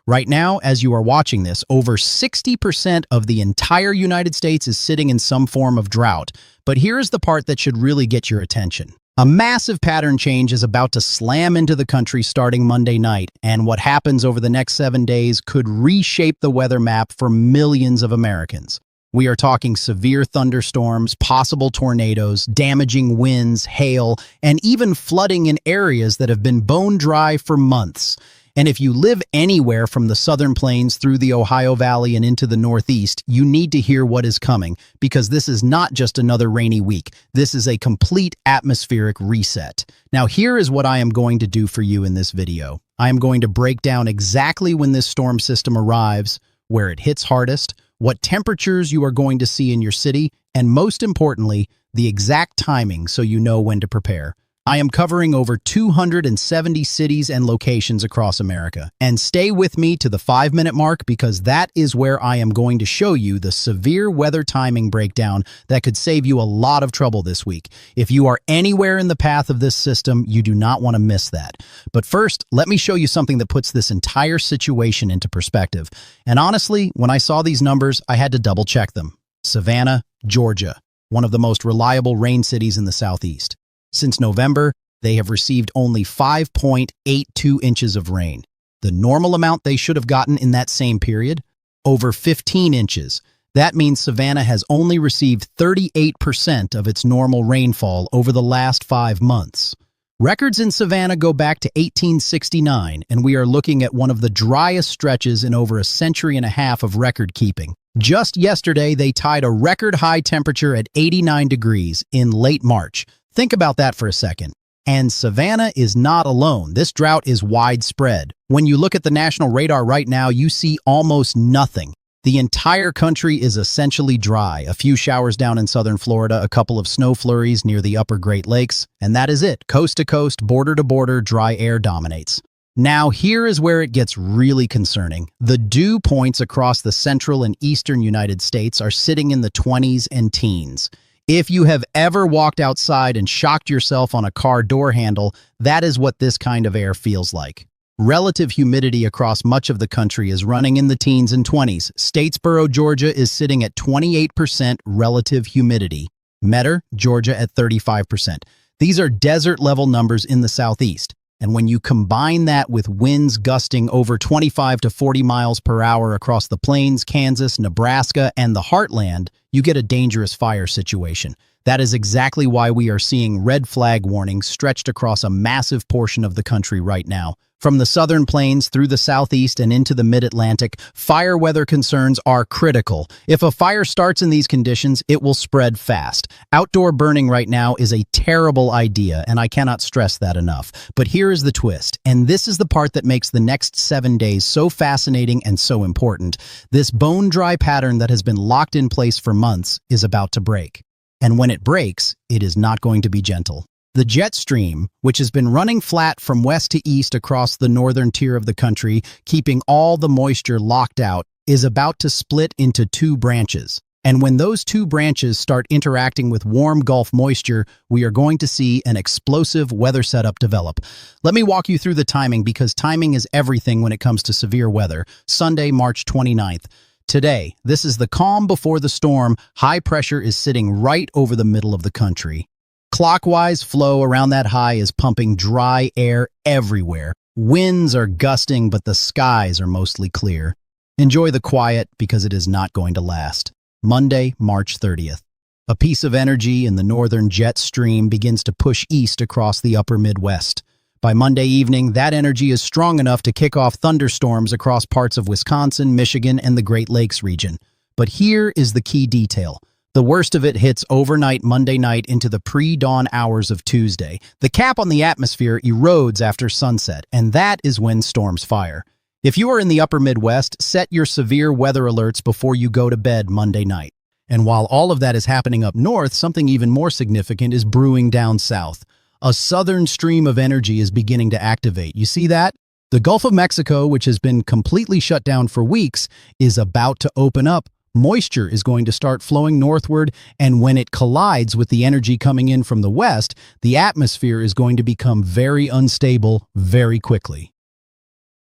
Right now, as you are watching this, over 60% of the entire United States is sitting in some form of drought. But here's the part that should really get your attention. A massive pattern change is about to slam into the country starting Monday night, and what happens over the next 7 days could reshape the weather map for millions of Americans. We are talking severe thunderstorms, possible tornadoes, damaging winds, hail, and even flooding in areas that have been bone dry for months. And if you live anywhere from the southern plains through the Ohio Valley and into the Northeast, you need to hear what is coming, because this is not just another rainy week. This is a complete atmospheric reset. Now, here is what I am going to do for you in this video. I am going to break down exactly when this storm system arrives, where it hits hardest, what temperatures you are going to see in your city, and most importantly, the exact timing so you know when to prepare. I am covering over 270 cities and locations across America. And stay with me to the 5-minute mark, because that is where I am going to show you the severe weather timing breakdown that could save you a lot of trouble this week. If you are anywhere in the path of this system, you do not want to miss that. But first, let me show you something that puts this entire situation into perspective. And honestly, when I saw these numbers, I had to double check them. Savannah, Georgia, one of the most reliable rain cities in the Southeast. Since November, they have received only 5.82 inches of rain. The normal amount they should have gotten in that same period? Over 15 inches. That means Savannah has only received 38% of its normal rainfall over the last 5 months. Records in Savannah go back to 1869, and we are looking at one of the driest stretches in over a century and a half of record keeping. Just yesterday, they tied a record high temperature at 89 degrees in late March. Think about that for a second. And Savannah is not alone. This drought is widespread. When you look at the national radar right now, you see almost nothing. The entire country is essentially dry. A few showers down in southern Florida, a couple of snow flurries near the upper Great Lakes, and that is it. Coast to coast, border to border, dry air dominates. Now, here is where it gets really concerning. The dew points across the central and eastern United States are sitting in the 20s and teens. If you have ever walked outside and shocked yourself on a car door handle, that is what this kind of air feels like. Relative humidity across much of the country is running in the teens and 20s. Statesboro, Georgia is sitting at 28% relative humidity. Metter, Georgia at 35%. These are desert-level numbers in the southeast. And when you combine that with winds gusting over 25 to 40 miles per hour across the plains, Kansas, Nebraska, and the heartland, you get a dangerous fire situation. That is exactly why we are seeing red flag warnings stretched across a massive portion of the country right now. From the southern plains through the southeast and into the mid-Atlantic, fire weather concerns are critical. If a fire starts in these conditions, it will spread fast. Outdoor burning right now is a terrible idea, and I cannot stress that enough. But here is the twist, and this is the part that makes the next 7 days so fascinating and so important. This bone-dry pattern that has been locked in place for months is about to break. And when it breaks, it is not going to be gentle. The jet stream, which has been running flat from west to east across the northern tier of the country, keeping all the moisture locked out, is about to split into 2 branches. And when those 2 branches start interacting with warm Gulf moisture, we are going to see an explosive weather setup develop. Let me walk you through the timing, because timing is everything when it comes to severe weather. Sunday, March 29th. Today, this is the calm before the storm. High pressure is sitting right over the middle of the country. Clockwise flow around that high is pumping dry air everywhere. Winds are gusting, but the skies are mostly clear. Enjoy the quiet, because it is not going to last. Monday, March 30th. A piece of energy in the northern jet stream begins to push east across the upper Midwest. By Monday evening, that energy is strong enough to kick off thunderstorms across parts of Wisconsin, Michigan, and the Great Lakes region. But here is the key detail. The worst of it hits overnight Monday night into the pre-dawn hours of Tuesday. The cap on the atmosphere erodes after sunset, and that is when storms fire. If you are in the upper Midwest, set your severe weather alerts before you go to bed Monday night. And while all of that is happening up north, something even more significant is brewing down south. A southern stream of energy is beginning to activate. You see that? The Gulf of Mexico, which has been completely shut down for weeks, is about to open up. Moisture is going to start flowing northward, and when it collides with the energy coming in from the west, the atmosphere is going to become very unstable very quickly.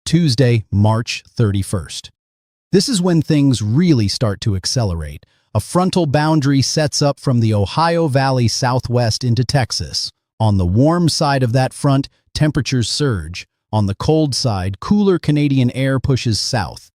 Tuesday, March 31st. This is when things really start to accelerate. A frontal boundary sets up from the Ohio Valley southwest into Texas. On the warm side of that front, temperatures surge. On the cold side, cooler Canadian air pushes south.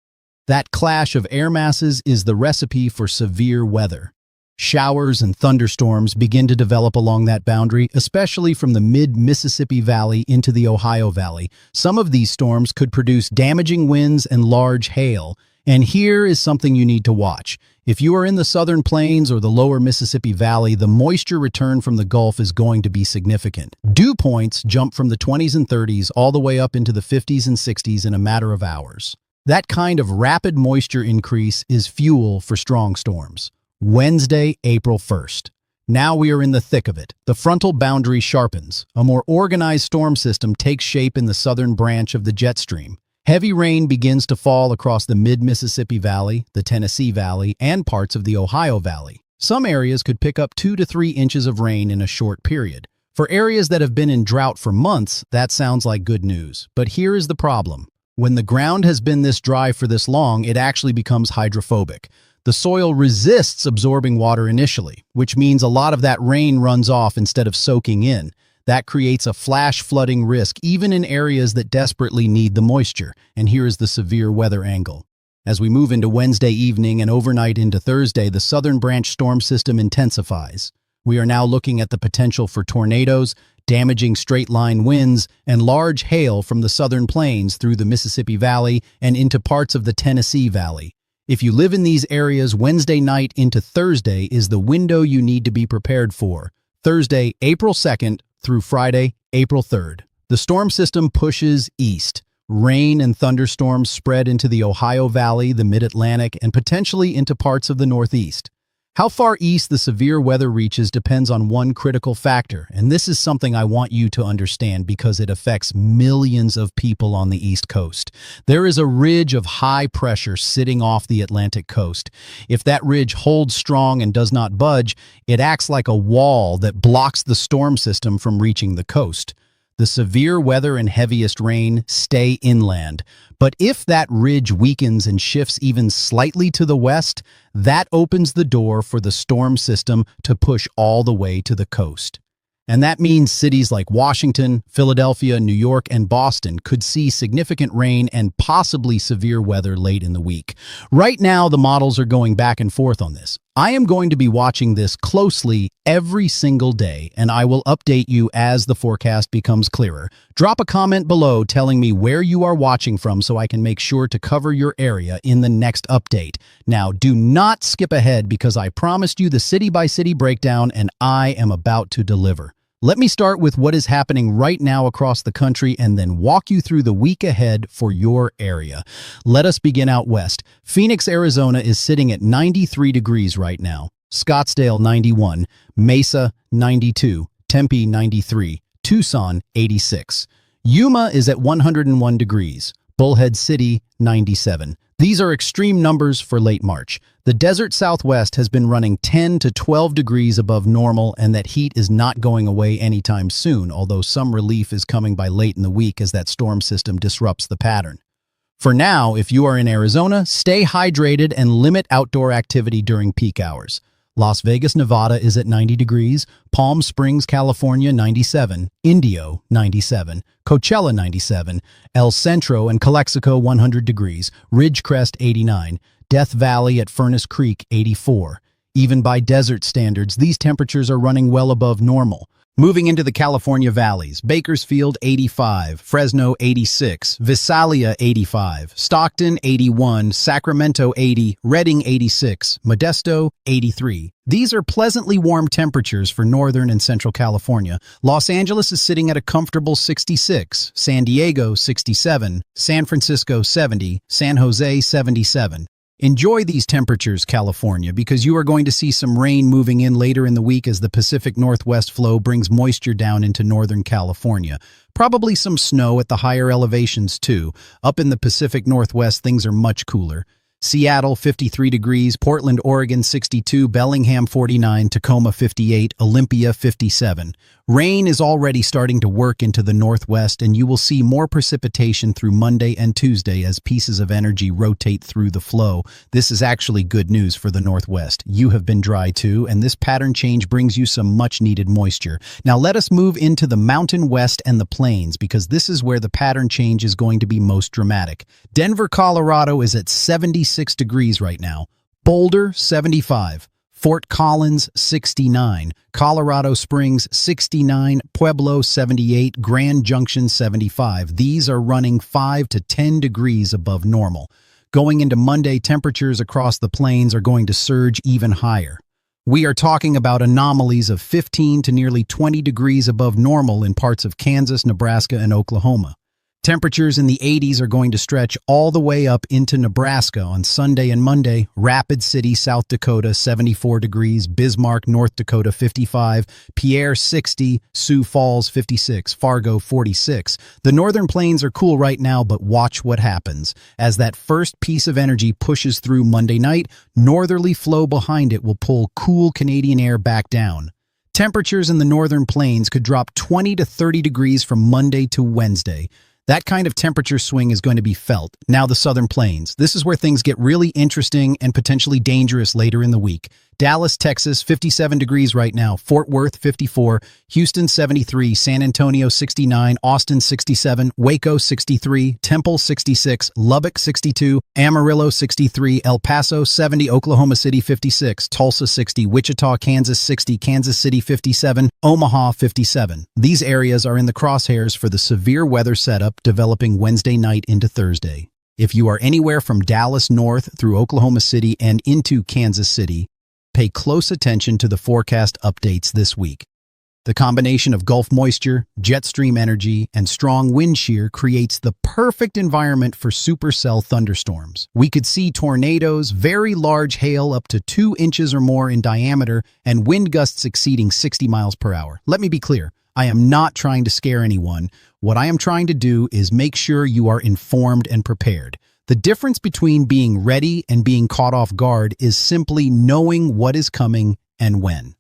That clash of air masses is the recipe for severe weather. Showers and thunderstorms begin to develop along that boundary, especially from the mid-Mississippi Valley into the Ohio Valley. Some of these storms could produce damaging winds and large hail. And here is something you need to watch. If you are in the southern plains or the lower Mississippi Valley, the moisture return from the Gulf is going to be significant. Dew points jump from the 20s and 30s all the way up into the 50s and 60s in a matter of hours. That kind of rapid moisture increase is fuel for strong storms. Wednesday, April 1st. Now we are in the thick of it. The frontal boundary sharpens. A more organized storm system takes shape in the southern branch of the jet stream. Heavy rain begins to fall across the mid-Mississippi Valley, the Tennessee Valley, and parts of the Ohio Valley. Some areas could pick up 2 to 3 inches of rain in a short period. For areas that have been in drought for months, that sounds like good news. But here is the problem. When the ground has been this dry for this long, it actually becomes hydrophobic. The soil resists absorbing water initially, which means a lot of that rain runs off instead of soaking in. That creates a flash flooding risk even in areas that desperately need the moisture. And here is the severe weather angle. As we move into Wednesday evening and overnight into Thursday, the southern branch storm system intensifies. We are now looking at the potential for tornadoes, damaging straight-line winds, and large hail from the southern plains through the Mississippi Valley and into parts of the Tennessee Valley. If you live in these areas, Wednesday night into Thursday is the window you need to be prepared for. Thursday, April 2nd through Friday, April 3rd. The storm system pushes east. Rain and thunderstorms spread into the Ohio Valley, the Mid-Atlantic, and potentially into parts of the Northeast. How far east the severe weather reaches depends on one critical factor, and this is something I want you to understand because it affects millions of people on the East Coast. There is a ridge of high pressure sitting off the Atlantic coast. If that ridge holds strong and does not budge, it acts like a wall that blocks the storm system from reaching the coast. The severe weather and heaviest rain stay inland. But if that ridge weakens and shifts even slightly to the west, that opens the door for the storm system to push all the way to the coast. And that means cities like Washington, Philadelphia, New York, and Boston could see significant rain and possibly severe weather late in the week. Right now, the models are going back and forth on this. I am going to be watching this closely every single day, and I will update you as the forecast becomes clearer. Drop a comment below telling me where you are watching from so I can make sure to cover your area in the next update. Now, do not skip ahead because I promised you the city-by-city breakdown, and I am about to deliver. Let me start with what is happening right now across the country and then walk you through the week ahead for your area. Let us begin out west. Phoenix, Arizona is sitting at 93 degrees right now. Scottsdale, 91. Mesa, 92. Tempe, 93. Tucson, 86. Yuma is at 101 degrees. Bullhead City, 97. These are extreme numbers for late March. The desert Southwest has been running 10 to 12 degrees above normal, and that heat is not going away anytime soon, although some relief is coming by late in the week as that storm system disrupts the pattern. For now, if you are in Arizona, stay hydrated and limit outdoor activity during peak hours. Las Vegas, Nevada is at 90 degrees, Palm Springs, California, 97, Indio, 97, Coachella, 97, El Centro and Calexico, 100 degrees, Ridgecrest, 89, Death Valley at Furnace Creek, 84. Even by desert standards, these temperatures are running well above normal. Moving into the California valleys, Bakersfield 85, Fresno 86, Visalia 85, Stockton 81, Sacramento 80, Redding 86, Modesto 83. These are pleasantly warm temperatures for northern and central California. Los Angeles is sitting at a comfortable 66, San Diego 67, San Francisco 70, San Jose 77. Enjoy these temperatures, California, because you are going to see some rain moving in later in the week as the Pacific Northwest flow brings moisture down into northern California. Probably some snow at the higher elevations, too. Up in the Pacific Northwest, things are much cooler. Seattle, 53 degrees, Portland, Oregon, 62, Bellingham, 49, Tacoma, 58, Olympia, 57. Rain is already starting to work into the northwest, and you will see more precipitation through Monday and Tuesday as pieces of energy rotate through the flow. This is actually good news for the northwest. You have been dry too, and this pattern change brings you some much-needed moisture. Now let us move into the mountain west and the plains, because this is where the pattern change is going to be most dramatic. Denver, Colorado is at 76 degrees right now. Boulder, 75. Fort Collins, 69, Colorado Springs, 69, Pueblo, 78, Grand Junction, 75. These are running 5 to 10 degrees above normal. Going into Monday, temperatures across the plains are going to surge even higher. We are talking about anomalies of 15 to nearly 20 degrees above normal in parts of Kansas, Nebraska, and Oklahoma. Temperatures in the 80s are going to stretch all the way up into Nebraska on Sunday and Monday. Rapid City, South Dakota, 74 degrees. Bismarck, North Dakota, 55. Pierre, 60. Sioux Falls, 56. Fargo, 46. The northern plains are cool right now, but watch what happens. As that first piece of energy pushes through Monday night, northerly flow behind it will pull cool Canadian air back down. Temperatures in the northern plains could drop 20 to 30 degrees from Monday to Wednesday. That kind of temperature swing is going to be felt. Now the southern plains. This is where things get really interesting and potentially dangerous later in the week. Dallas, Texas, 57 degrees right now. Fort Worth, 54. Houston, 73. San Antonio, 69. Austin, 67. Waco, 63. Temple, 66. Lubbock, 62. Amarillo, 63. El Paso, 70. Oklahoma City, 56. Tulsa, 60. Wichita, Kansas, 60. Kansas City, 57. Omaha, 57. These areas are in the crosshairs for the severe weather setup developing Wednesday night into Thursday. If you are anywhere from Dallas north through Oklahoma City and into Kansas City, pay close attention to the forecast updates this week. The combination of Gulf moisture, jet stream energy, and strong wind shear creates the perfect environment for supercell thunderstorms. We could see tornadoes, very large hail up to 2 inches or more in diameter, and wind gusts exceeding 60 miles per hour. Let me be clear. I am not trying to scare anyone. What I am trying to do is make sure you are informed and prepared. The difference between being ready and being caught off guard is simply knowing what is coming and when.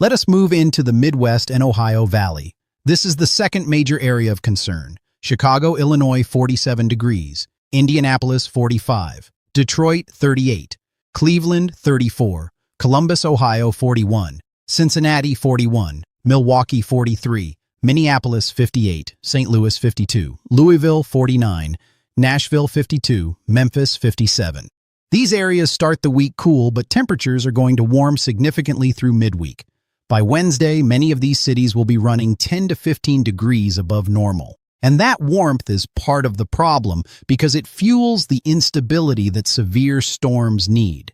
Let us move into the Midwest and Ohio Valley. This is the second major area of concern. Chicago, Illinois, 47 degrees. Indianapolis, 45. Detroit, 38. Cleveland, 34. Columbus, Ohio, 41. Cincinnati, 41. Milwaukee, 43. Minneapolis, 58. St. Louis, 52. Louisville, 49. Nashville, 52. Memphis, 57. These areas start the week cool, but temperatures are going to warm significantly through midweek. By Wednesday, many of these cities will be running 10 to 15 degrees above normal. And that warmth is part of the problem because it fuels the instability that severe storms need.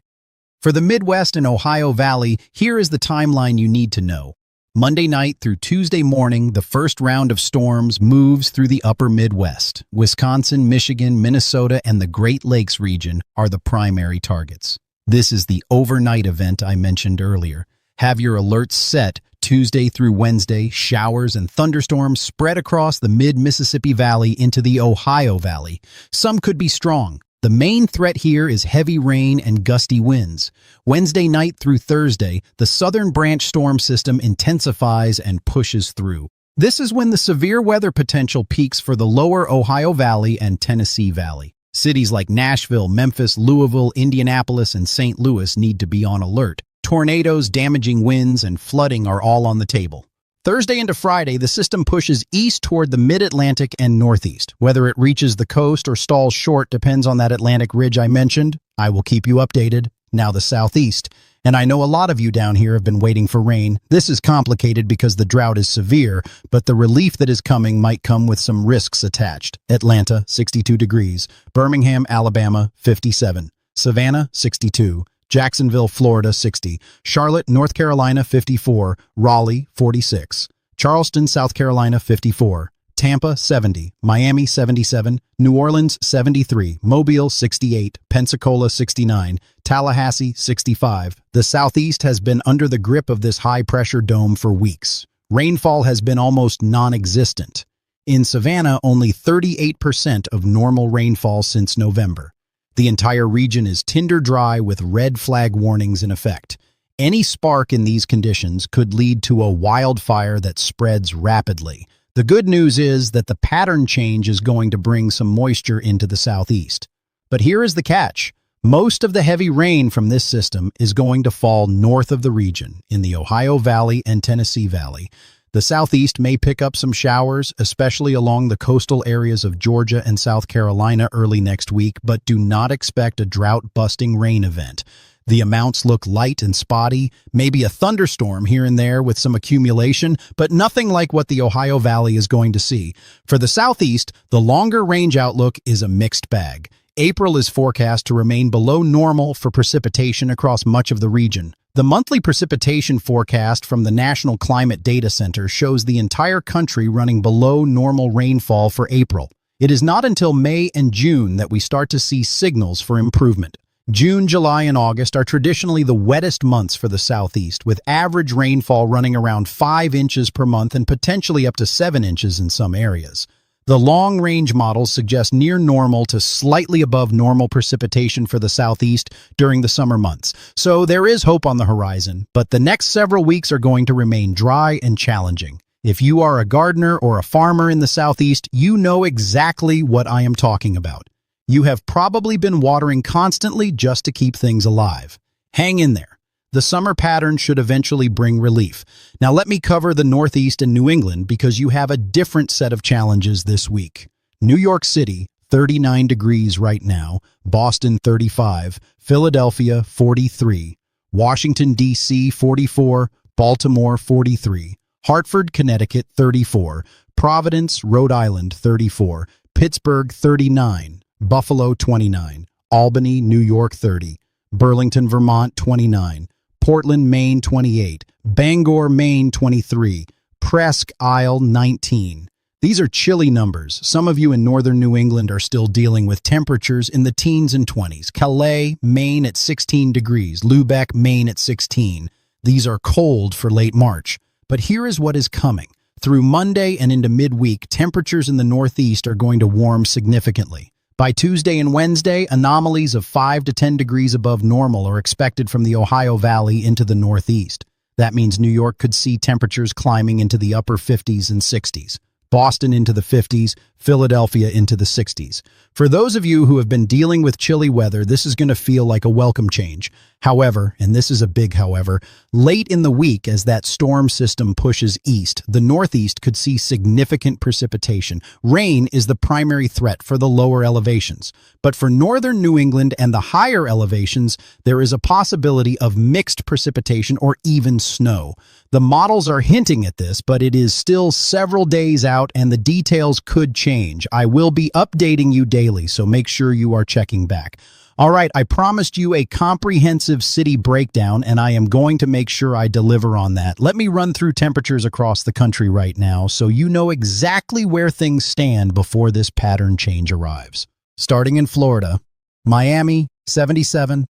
For the Midwest and Ohio Valley, here is the timeline you need to know. Monday night through Tuesday morning, the first round of storms moves through the upper Midwest. Wisconsin, Michigan, Minnesota, and the Great Lakes region are the primary targets. This is the overnight event I mentioned earlier. Have your alerts set. Tuesday through Wednesday, showers and thunderstorms spread across the mid-Mississippi Valley into the Ohio Valley. Some could be strong. The main threat here is heavy rain and gusty winds. Wednesday night through Thursday, the southern branch storm system intensifies and pushes through. This is when the severe weather potential peaks for the lower Ohio Valley and Tennessee Valley. Cities like Nashville, Memphis, Louisville, Indianapolis, and St. Louis need to be on alert. Tornadoes, damaging winds, and flooding are all on the table. Thursday into Friday, the system pushes east toward the mid-Atlantic and northeast. Whether it reaches the coast or stalls short depends on that Atlantic ridge I mentioned. I will keep you updated. Now the southeast. And I know a lot of you down here have been waiting for rain. This is complicated because the drought is severe, but the relief that is coming might come with some risks attached. Atlanta, 62 degrees. Birmingham, Alabama, 57. Savannah, 62. Jacksonville, Florida, 60. Charlotte, North Carolina, 54. Raleigh, 46. Charleston, South Carolina, 54. Tampa, 70. Miami, 77. New Orleans, 73. Mobile, 68. Pensacola, 69. Tallahassee, 65. The Southeast has been under the grip of this high-pressure dome for weeks. Rainfall has been almost non-existent. In Savannah, only 38% of normal rainfall since November. The entire region is tinder dry with red flag warnings in effect. Any spark in these conditions could lead to a wildfire that spreads rapidly. The good news is that the pattern change is going to bring some moisture into the southeast. But here is the catch. Most of the heavy rain from this system is going to fall north of the region, in the Ohio Valley and Tennessee Valley. The southeast may pick up some showers, especially along the coastal areas of Georgia and South Carolina early next week, but do not expect a drought-busting rain event. The amounts look light and spotty, maybe a thunderstorm here and there with some accumulation, but nothing like what the Ohio Valley is going to see. For the southeast, the longer range outlook is a mixed bag. April is forecast to remain below normal for precipitation across much of the region. The monthly precipitation forecast from the National Climate Data Center shows the entire country running below normal rainfall for April. It is not until May and June that we start to see signals for improvement. June, July, and August are traditionally the wettest months for the southeast, with average rainfall running around 5 inches per month and potentially up to 7 inches in some areas. The long-range models suggest near normal to slightly above normal precipitation for the southeast during the summer months, so there is hope on the horizon, but the next several weeks are going to remain dry and challenging. If you are a gardener or a farmer in the southeast, you know exactly what I am talking about. You have probably been watering constantly just to keep things alive. Hang in there. The summer pattern should eventually bring relief. Now let me cover the Northeast and New England because you have a different set of challenges this week. New York City, 39 degrees right now. Boston, 35. Philadelphia, 43. Washington, D.C., 44. Baltimore, 43. Hartford, Connecticut, 34. Providence, Rhode Island, 34. Pittsburgh, 39. Buffalo, 29. Albany, New York, 30. Burlington, Vermont, 29. Portland, Maine, 28. Bangor, Maine, 23. Presque Isle, 19. These are chilly numbers. Some of you in northern New England are still dealing with temperatures in the teens and 20s. Calais, Maine at 16 degrees. Lubec, Maine at 16. These are cold for late March. But here is what is coming. Through Monday and into midweek, temperatures in the Northeast are going to warm significantly. By Tuesday and Wednesday, anomalies of 5 to 10 degrees above normal are expected from the Ohio Valley into the Northeast. That means New York could see temperatures climbing into the upper 50s and 60s. Boston into the 50s, Philadelphia into the 60s. For those of you who have been dealing with chilly weather, this is going to feel like a welcome change. However, and this is a big however, late in the week as that storm system pushes east, the Northeast could see significant precipitation. Rain is the primary threat for the lower elevations. But for northern New England and the higher elevations, there is a possibility of mixed precipitation or even snow. The models are hinting at this, but it is still several days out and the details could change. I will be updating you daily, so make sure you are checking back. All right, I promised you a comprehensive city breakdown, and I am going to make sure I deliver on that. Let me run through temperatures across the country right now so you know exactly where things stand before this pattern change arrives. Starting in Florida, Miami, 77,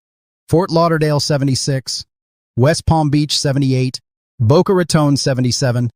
Fort Lauderdale, 76, West Palm Beach, 78, Boca Raton, 77,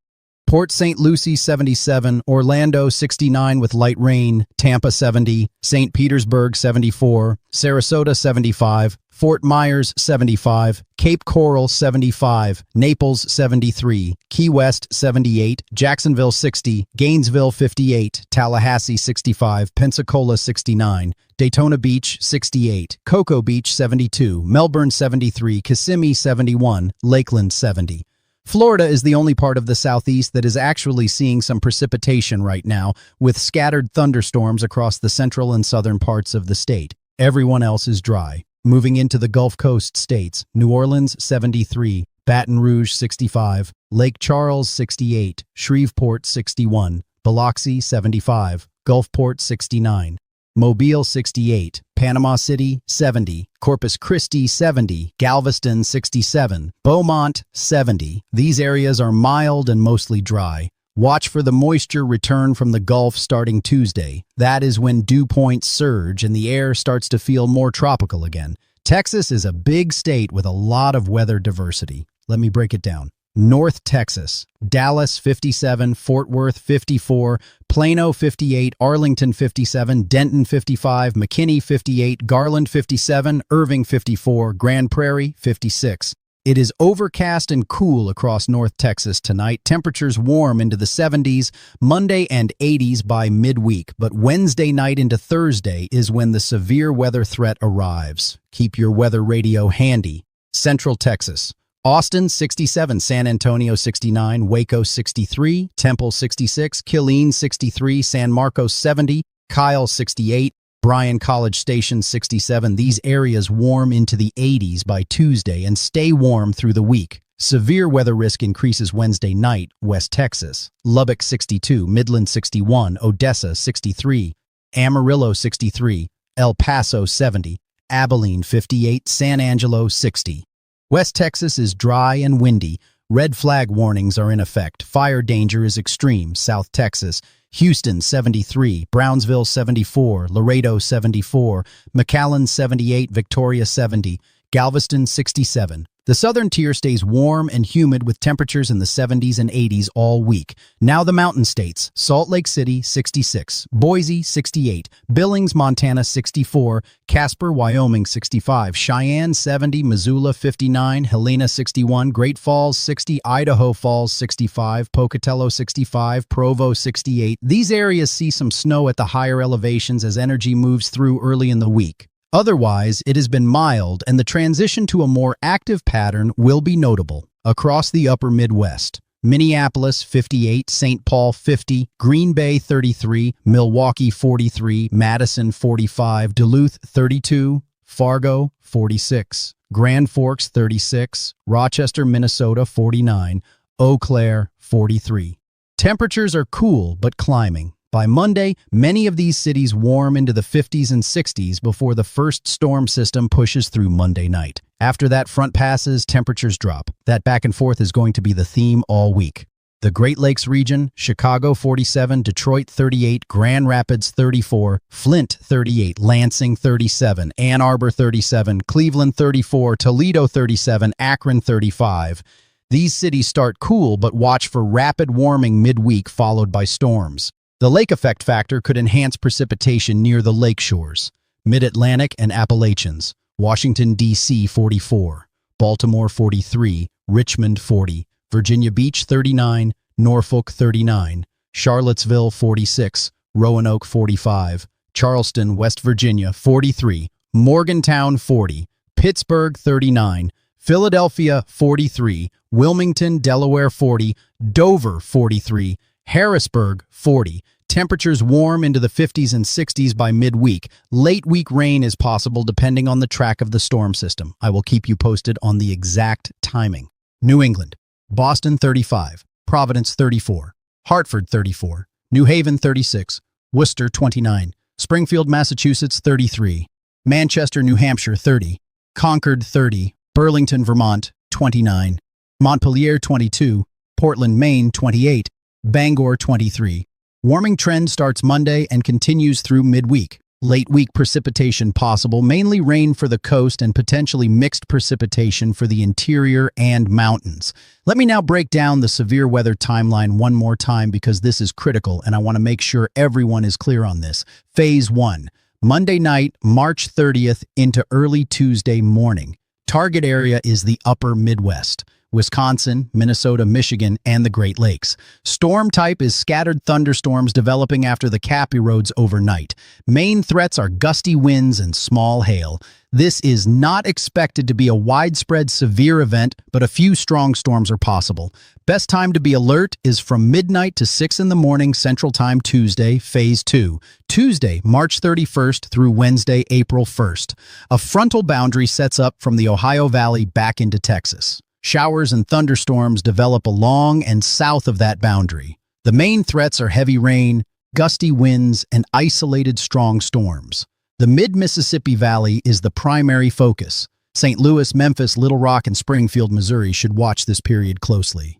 Port St. Lucie, 77, Orlando, 69 with light rain, Tampa, 70, St. Petersburg, 74, Sarasota, 75, Fort Myers, 75, Cape Coral, 75, Naples, 73, Key West, 78, Jacksonville, 60, Gainesville, 58, Tallahassee, 65, Pensacola, 69, Daytona Beach, 68, Cocoa Beach, 72, Melbourne, 73, Kissimmee, 71, Lakeland, 70. Florida is the only part of the southeast that is actually seeing some precipitation right now, with scattered thunderstorms across the central and southern parts of the state. Everyone else is dry. Moving into the Gulf Coast states, New Orleans, 73, Baton Rouge, 65, Lake Charles, 68, Shreveport, 61, Biloxi, 75, Gulfport, 69, Mobile, 68, Panama City, 70, Corpus Christi, 70, Galveston, 67, Beaumont, 70. These areas are mild and mostly dry. Watch for the moisture return from the Gulf starting Tuesday. That is when dew points surge and the air starts to feel more tropical again. Texas is a big state with a lot of weather diversity. Let me break it down. North Texas, Dallas 57, Fort Worth 54, Plano 58, Arlington 57, Denton 55, McKinney 58, Garland 57, Irving 54, Grand Prairie 56. It is overcast and cool across North Texas tonight. Temperatures warm into the 70s, Monday and 80s by midweek. But Wednesday night into Thursday is when the severe weather threat arrives. Keep your weather radio handy. Central Texas. Austin, 67, San Antonio, 69, Waco, 63, Temple, 66, Killeen, 63, San Marcos, 70, Kyle, 68, Bryan College Station, 67. These areas warm into the 80s by Tuesday and stay warm through the week. Severe weather risk increases Wednesday night, West Texas. Lubbock, 62, Midland, 61, Odessa, 63, Amarillo, 63, El Paso, 70, Abilene, 58, San Angelo, 60. West Texas is dry and windy. Red flag warnings are in effect. Fire danger is extreme. South Texas. Houston, 73, Brownsville, 74, Laredo, 74, McAllen, 78, Victoria, 70, Galveston, 67. The southern tier stays warm and humid with temperatures in the 70s and 80s all week. Now the mountain states: Salt Lake City, 66, Boise, 68, Billings, Montana, 64, Casper, Wyoming, 65, Cheyenne, 70, Missoula, 59, Helena, 61, Great Falls, 60, Idaho Falls, 65, Pocatello, 65, Provo, 68. These areas see some snow at the higher elevations as energy moves through early in the week. Otherwise, it has been mild, and the transition to a more active pattern will be notable. Across the upper Midwest, Minneapolis, 58, St. Paul, 50, Green Bay, 33, Milwaukee, 43, Madison, 45, Duluth, 32, Fargo, 46, Grand Forks, 36, Rochester, Minnesota, 49, Eau Claire, 43. Temperatures are cool but climbing. By Monday, many of these cities warm into the 50s and 60s before the first storm system pushes through Monday night. After that front passes, temperatures drop. That back and forth is going to be the theme all week. The Great Lakes region: Chicago, 47, Detroit, 38, Grand Rapids, 34, Flint, 38, Lansing, 37, Ann Arbor, 37, Cleveland, 34, Toledo, 37, Akron, 35. These cities start cool, but watch for rapid warming midweek followed by storms. The lake effect factor could enhance precipitation near the lake shores. Mid-Atlantic and Appalachians: Washington, D.C., 44, Baltimore, 43, Richmond, 40, Virginia Beach, 39, Norfolk, 39, Charlottesville, 46, Roanoke, 45, Charleston, West Virginia, 43, Morgantown, 40, Pittsburgh, 39, Philadelphia, 43, Wilmington, Delaware, 40, Dover, 43, Harrisburg, 40. Temperatures warm into the 50s and 60s by midweek. Late week rain is possible depending on the track of the storm system. I will keep you posted on the exact timing. New England: Boston, 35, Providence, 34, Hartford, 34, New Haven, 36, Worcester, 29, Springfield, Massachusetts, 33, Manchester, New Hampshire, 30, Concord, 30, Burlington, Vermont, 29, Montpelier, 22, Portland, Maine, 28, Bangor, 23. Warming trend starts Monday and continues through midweek. Late week precipitation possible, mainly rain for the coast and potentially mixed precipitation for the interior and mountains. Let me now break down the severe weather timeline one more time because this is critical and I want to make sure everyone is clear on this. Phase 1, Monday night, March 30th into early Tuesday morning. Target area is the upper Midwest: Wisconsin, Minnesota, Michigan, and the Great Lakes. Storm type is scattered thunderstorms developing after the cap erodes overnight. Main threats are gusty winds and small hail. This is not expected to be a widespread severe event, but a few strong storms are possible. Best time to be alert is from midnight to 6 in the morning Central Time Tuesday, Phase 2. Tuesday, March 31st through Wednesday, April 1st. A frontal boundary sets up from the Ohio Valley back into Texas. Showers and thunderstorms develop along and south of that boundary. The main threats are heavy rain, gusty winds, and isolated strong storms. The mid-Mississippi Valley is the primary focus. St. Louis, Memphis, Little Rock, and Springfield, Missouri should watch this period closely.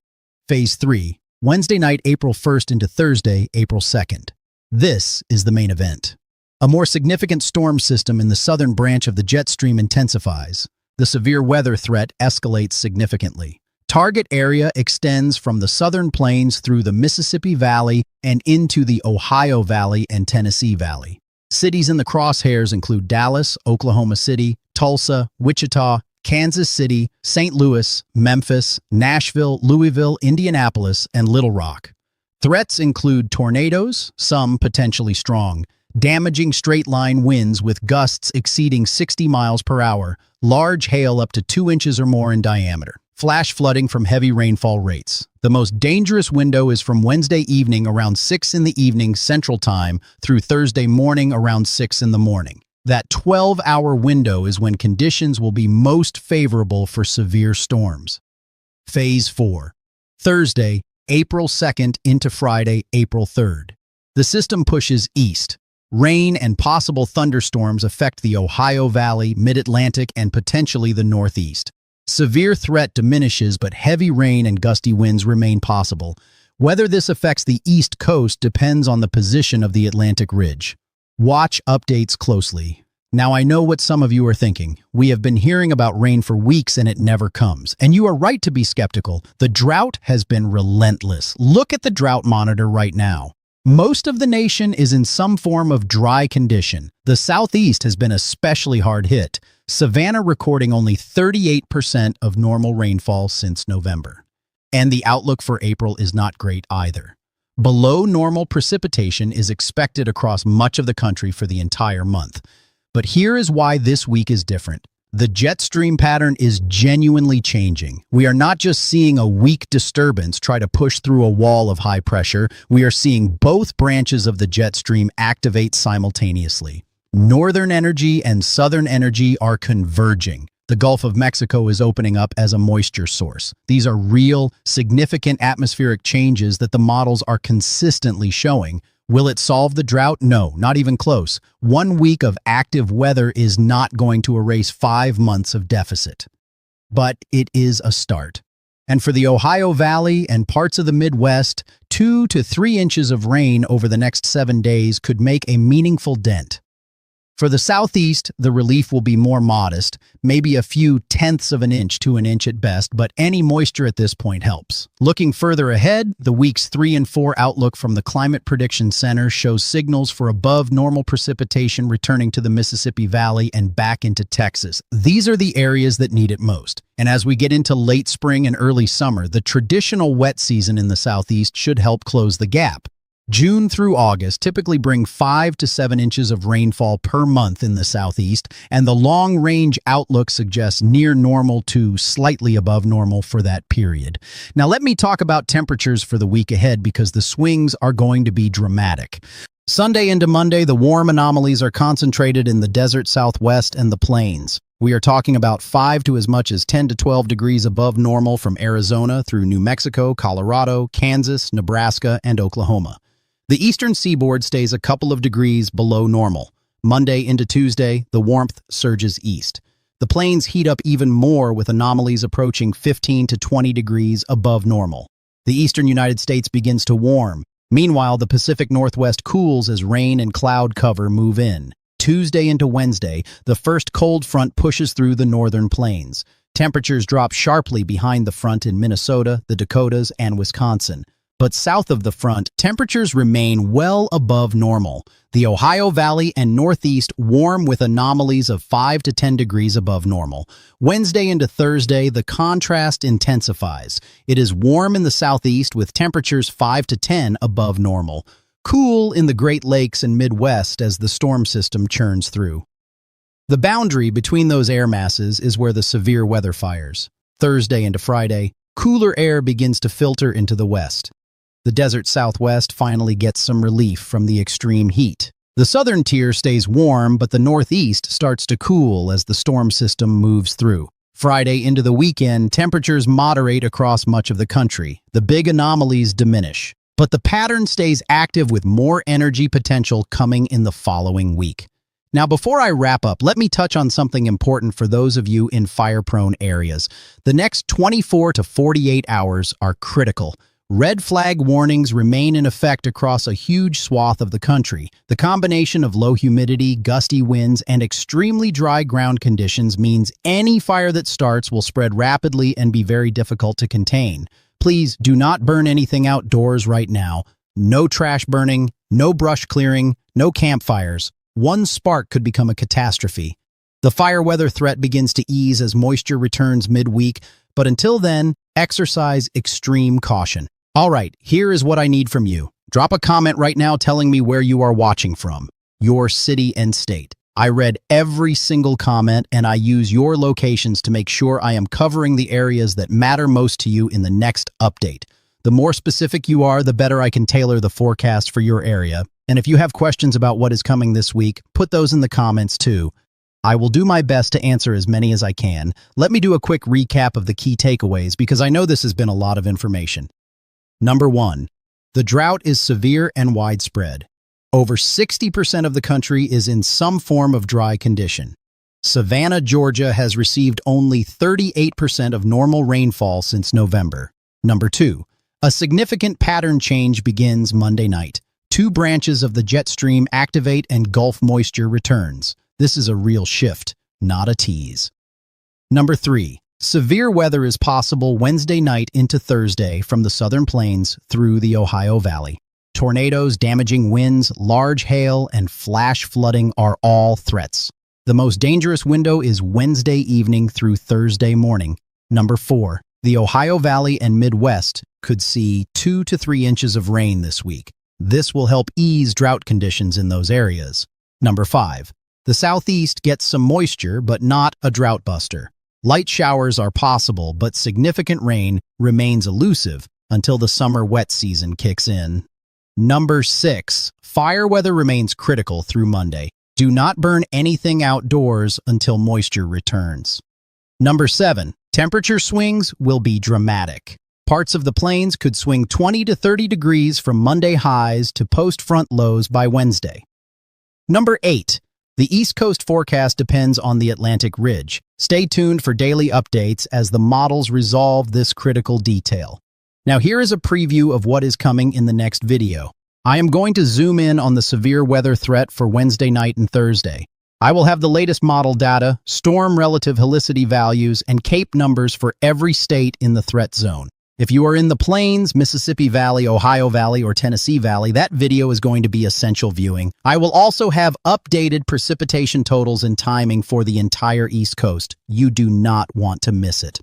Phase 3, Wednesday night, April 1st into Thursday, April 2nd. This is the main event. A more significant storm system in the southern branch of the jet stream intensifies. The severe weather threat escalates significantly. Target area extends from the southern plains through the Mississippi Valley and into the Ohio Valley and Tennessee Valley. Cities in the crosshairs include Dallas, Oklahoma City, Tulsa, Wichita, Kansas City, St. Louis, Memphis, Nashville, Louisville, Indianapolis, and Little Rock. Threats include tornadoes, some potentially strong, damaging straight-line winds with gusts exceeding 60 miles per hour, large hail up to 2 inches or more in diameter, flash flooding from heavy rainfall rates. The most dangerous window is from Wednesday evening around 6 in the evening Central Time through Thursday morning around 6 in the morning. That 12-hour window is when conditions will be most favorable for severe storms. Phase 4. Thursday, April 2nd into Friday, April 3rd. The system pushes east. Rain and possible thunderstorms affect the Ohio Valley, Mid-Atlantic, and potentially the Northeast. Severe threat diminishes, but heavy rain and gusty winds remain possible. Whether this affects the East Coast depends on the position of the Atlantic Ridge. Watch updates closely. Now, I know what some of you are thinking. We have been hearing about rain for weeks and it never comes. And you are right to be skeptical. The drought has been relentless. Look at the drought monitor right now. Most of the nation is in some form of dry condition. The Southeast has been especially hard hit. Savannah recording only 38% of normal rainfall since November. And the outlook for April is not great either. Below normal precipitation is expected across much of the country for the entire month. But here is why this week is different. The jet stream pattern is genuinely changing. We are not just seeing a weak disturbance try to push through a wall of high pressure. We are seeing both branches of the jet stream activate simultaneously. Northern energy and southern energy are converging. The Gulf of Mexico is opening up as a moisture source. These are real, significant atmospheric changes that the models are consistently showing. Will it solve the drought? No, not even close. 1 week of active weather is not going to erase 5 months of deficit. But it is a start. And for the Ohio Valley and parts of the Midwest, 2 to 3 inches of rain over the next 7 days could make a meaningful dent. For the Southeast, the relief will be more modest, maybe a few tenths of an inch to an inch at best, but any moisture at this point helps. Looking further ahead, the weeks 3 and 4 outlook from the Climate Prediction Center shows signals for above normal precipitation returning to the Mississippi Valley and back into Texas. These are the areas that need it most. And as we get into late spring and early summer, the traditional wet season in the Southeast should help close the gap. June through August typically bring 5 to 7 inches of rainfall per month in the Southeast, and the long-range outlook suggests near normal to slightly above normal for that period. Now let me talk about temperatures for the week ahead because the swings are going to be dramatic. Sunday into Monday, the warm anomalies are concentrated in the desert Southwest and the plains. We are talking about 5 to as much as 10 to 12 degrees above normal from Arizona through New Mexico, Colorado, Kansas, Nebraska, and Oklahoma. The eastern seaboard stays a couple of degrees below normal. Monday into Tuesday, the warmth surges east. The plains heat up even more with anomalies approaching 15 to 20 degrees above normal. The eastern United States begins to warm. Meanwhile, the Pacific Northwest cools as rain and cloud cover move in. Tuesday into Wednesday, the first cold front pushes through the northern plains. Temperatures drop sharply behind the front in Minnesota, the Dakotas, and Wisconsin. But south of the front, temperatures remain well above normal. The Ohio Valley and Northeast warm with anomalies of 5 to 10 degrees above normal. Wednesday into Thursday, the contrast intensifies. It is warm in the Southeast with temperatures 5 to 10 above normal. Cool in the Great Lakes and Midwest as the storm system churns through. The boundary between those air masses is where the severe weather fires. Thursday into Friday, cooler air begins to filter into the west. The desert Southwest finally gets some relief from the extreme heat. The southern tier stays warm, but the Northeast starts to cool as the storm system moves through. Friday into the weekend, temperatures moderate across much of the country. The big anomalies diminish. But the pattern stays active with more energy potential coming in the following week. Now, before I wrap up, let me touch on something important for those of you in fire-prone areas. The next 24 to 48 hours are critical. Red flag warnings remain in effect across a huge swath of the country. The combination of low humidity, gusty winds, and extremely dry ground conditions means any fire that starts will spread rapidly and be very difficult to contain. Please do not burn anything outdoors right now. No trash burning, no brush clearing, no campfires. One spark could become a catastrophe. The fire weather threat begins to ease as moisture returns midweek, but until then, exercise extreme caution. All right, here is what I need from you. Drop a comment right now telling me where you are watching from, your city and state. I read every single comment and I use your locations to make sure I am covering the areas that matter most to you in the next update. The more specific you are, the better I can tailor the forecast for your area. And if you have questions about what is coming this week, put those in the comments too. I will do my best to answer as many as I can. Let me do a quick recap of the key takeaways because I know this has been a lot of information. Number 1. The drought is severe and widespread. Over 60% of the country is in some form of dry condition. Savannah, Georgia has received only 38% of normal rainfall since November. Number 2. A significant pattern change begins Monday night. 2 branches of the jet stream activate and Gulf moisture returns. This is a real shift, not a tease. Number 3. Severe weather is possible Wednesday night into Thursday from the southern plains through the Ohio Valley. Tornadoes, damaging winds, large hail, and flash flooding are all threats. The most dangerous window is Wednesday evening through Thursday morning. Number 4. The Ohio Valley and Midwest could see 2 to 3 inches of rain this week. This will help ease drought conditions in those areas. Number 5. The Southeast gets some moisture, but not a drought buster. Light showers are possible, but significant rain remains elusive until the summer wet season kicks in. Number 6. Fire weather remains critical through Monday. Do not burn anything outdoors until moisture returns. Number 7. Temperature swings will be dramatic. Parts of the plains could swing 20 to 30 degrees from Monday highs to post-front lows by Wednesday. Number 8. The East Coast forecast depends on the Atlantic Ridge. Stay tuned for daily updates as the models resolve this critical detail. Now here is a preview of what is coming in the next video. I am going to zoom in on the severe weather threat for Wednesday night and Thursday. I will have the latest model data, storm relative helicity values, and CAPE numbers for every state in the threat zone. If you are in the Plains, Mississippi Valley, Ohio Valley, or Tennessee Valley, that video is going to be essential viewing. I will also have updated precipitation totals and timing for the entire East Coast. You do not want to miss it.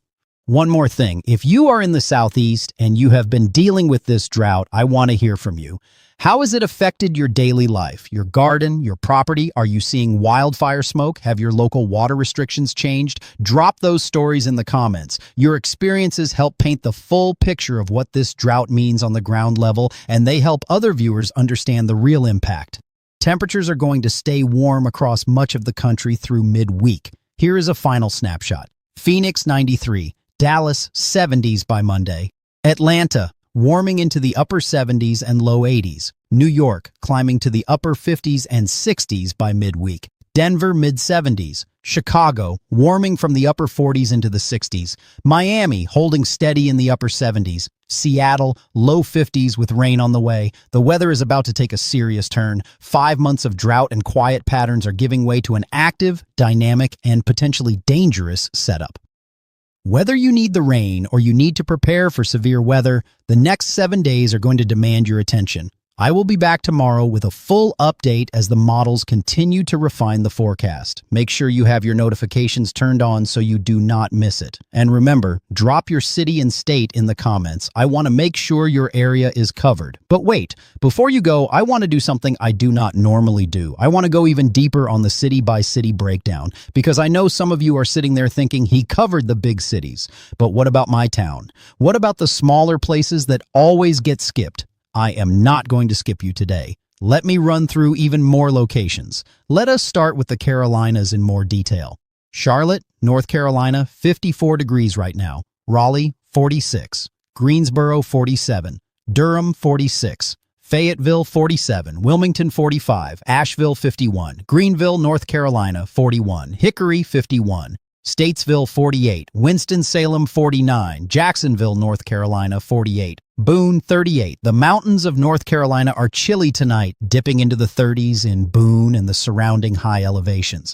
One more thing, if you are in the Southeast and you have been dealing with this drought, I want to hear from you. How has it affected your daily life, your garden, your property? Are you seeing wildfire smoke? Have your local water restrictions changed? Drop those stories in the comments. Your experiences help paint the full picture of what this drought means on the ground level, and they help other viewers understand the real impact. Temperatures are going to stay warm across much of the country through midweek. Here is a final snapshot. Phoenix 93, Dallas 70s by Monday, Atlanta warming into the upper 70s and low 80s. New York climbing to the upper 50s and 60s by midweek. Denver mid-70s. Chicago warming from the upper 40s into the 60s. Miami holding steady in the upper 70s. Seattle low 50s with rain on the way. The weather is about to take a serious turn. 5 months of drought and quiet patterns are giving way to an active, dynamic, and potentially dangerous setup. Whether you need the rain or you need to prepare for severe weather, the next 7 days are going to demand your attention. I will be back tomorrow with a full update as the models continue to refine the forecast. Make sure you have your notifications turned on so you do not miss it. And remember, drop your city and state in the comments. I want to make sure your area is covered. But wait, before you go, I want to do something I do not normally do. I want to go even deeper on the city-by-city breakdown, because I know some of you are sitting there thinking he covered the big cities. But what about my town? What about the smaller places that always get skipped? I am not going to skip you today. Let me run through even more locations. Let us start with the Carolinas in more detail. Charlotte, North Carolina, 54 degrees right now. Raleigh, 46. Greensboro, 47. Durham, 46. Fayetteville, 47. Wilmington, 45. Asheville, 51. Greenville, North Carolina, 41. Hickory, 51. Statesville, 48. Winston-Salem, 49. Jacksonville, North Carolina, 48. Boone, 38. The mountains of North Carolina are chilly tonight, dipping into the 30s in Boone and the surrounding high elevations.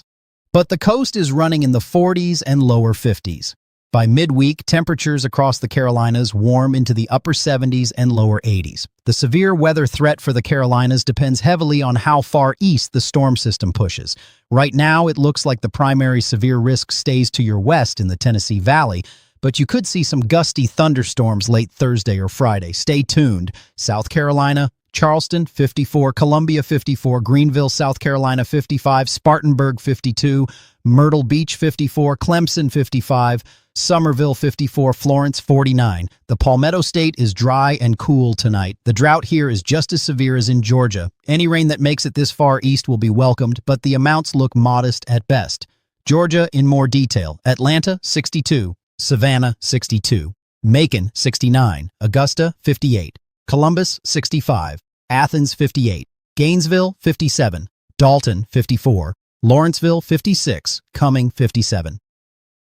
But the coast is running in the 40s and lower 50s. By midweek, temperatures across the Carolinas warm into the upper 70s and lower 80s. The severe weather threat for the Carolinas depends heavily on how far east the storm system pushes. Right now, it looks like the primary severe risk stays to your west in the Tennessee Valley, but you could see some gusty thunderstorms late Thursday or Friday. Stay tuned. South Carolina, Charleston, 54, Columbia, 54, Greenville, South Carolina, 55, Spartanburg, 52, Myrtle Beach, 54, Clemson, 55, Somerville, 54, Florence, 49. The Palmetto State is dry and cool tonight. The drought here is just as severe as in Georgia. Any rain that makes it this far east will be welcomed, but the amounts look modest at best. Georgia in more detail. Atlanta, 62, Savannah, 62, Macon, 69, Augusta, 58, Columbus, 65, Athens, 58, Gainesville, 57, Dalton, 54, Lawrenceville, 56, Cumming, 57.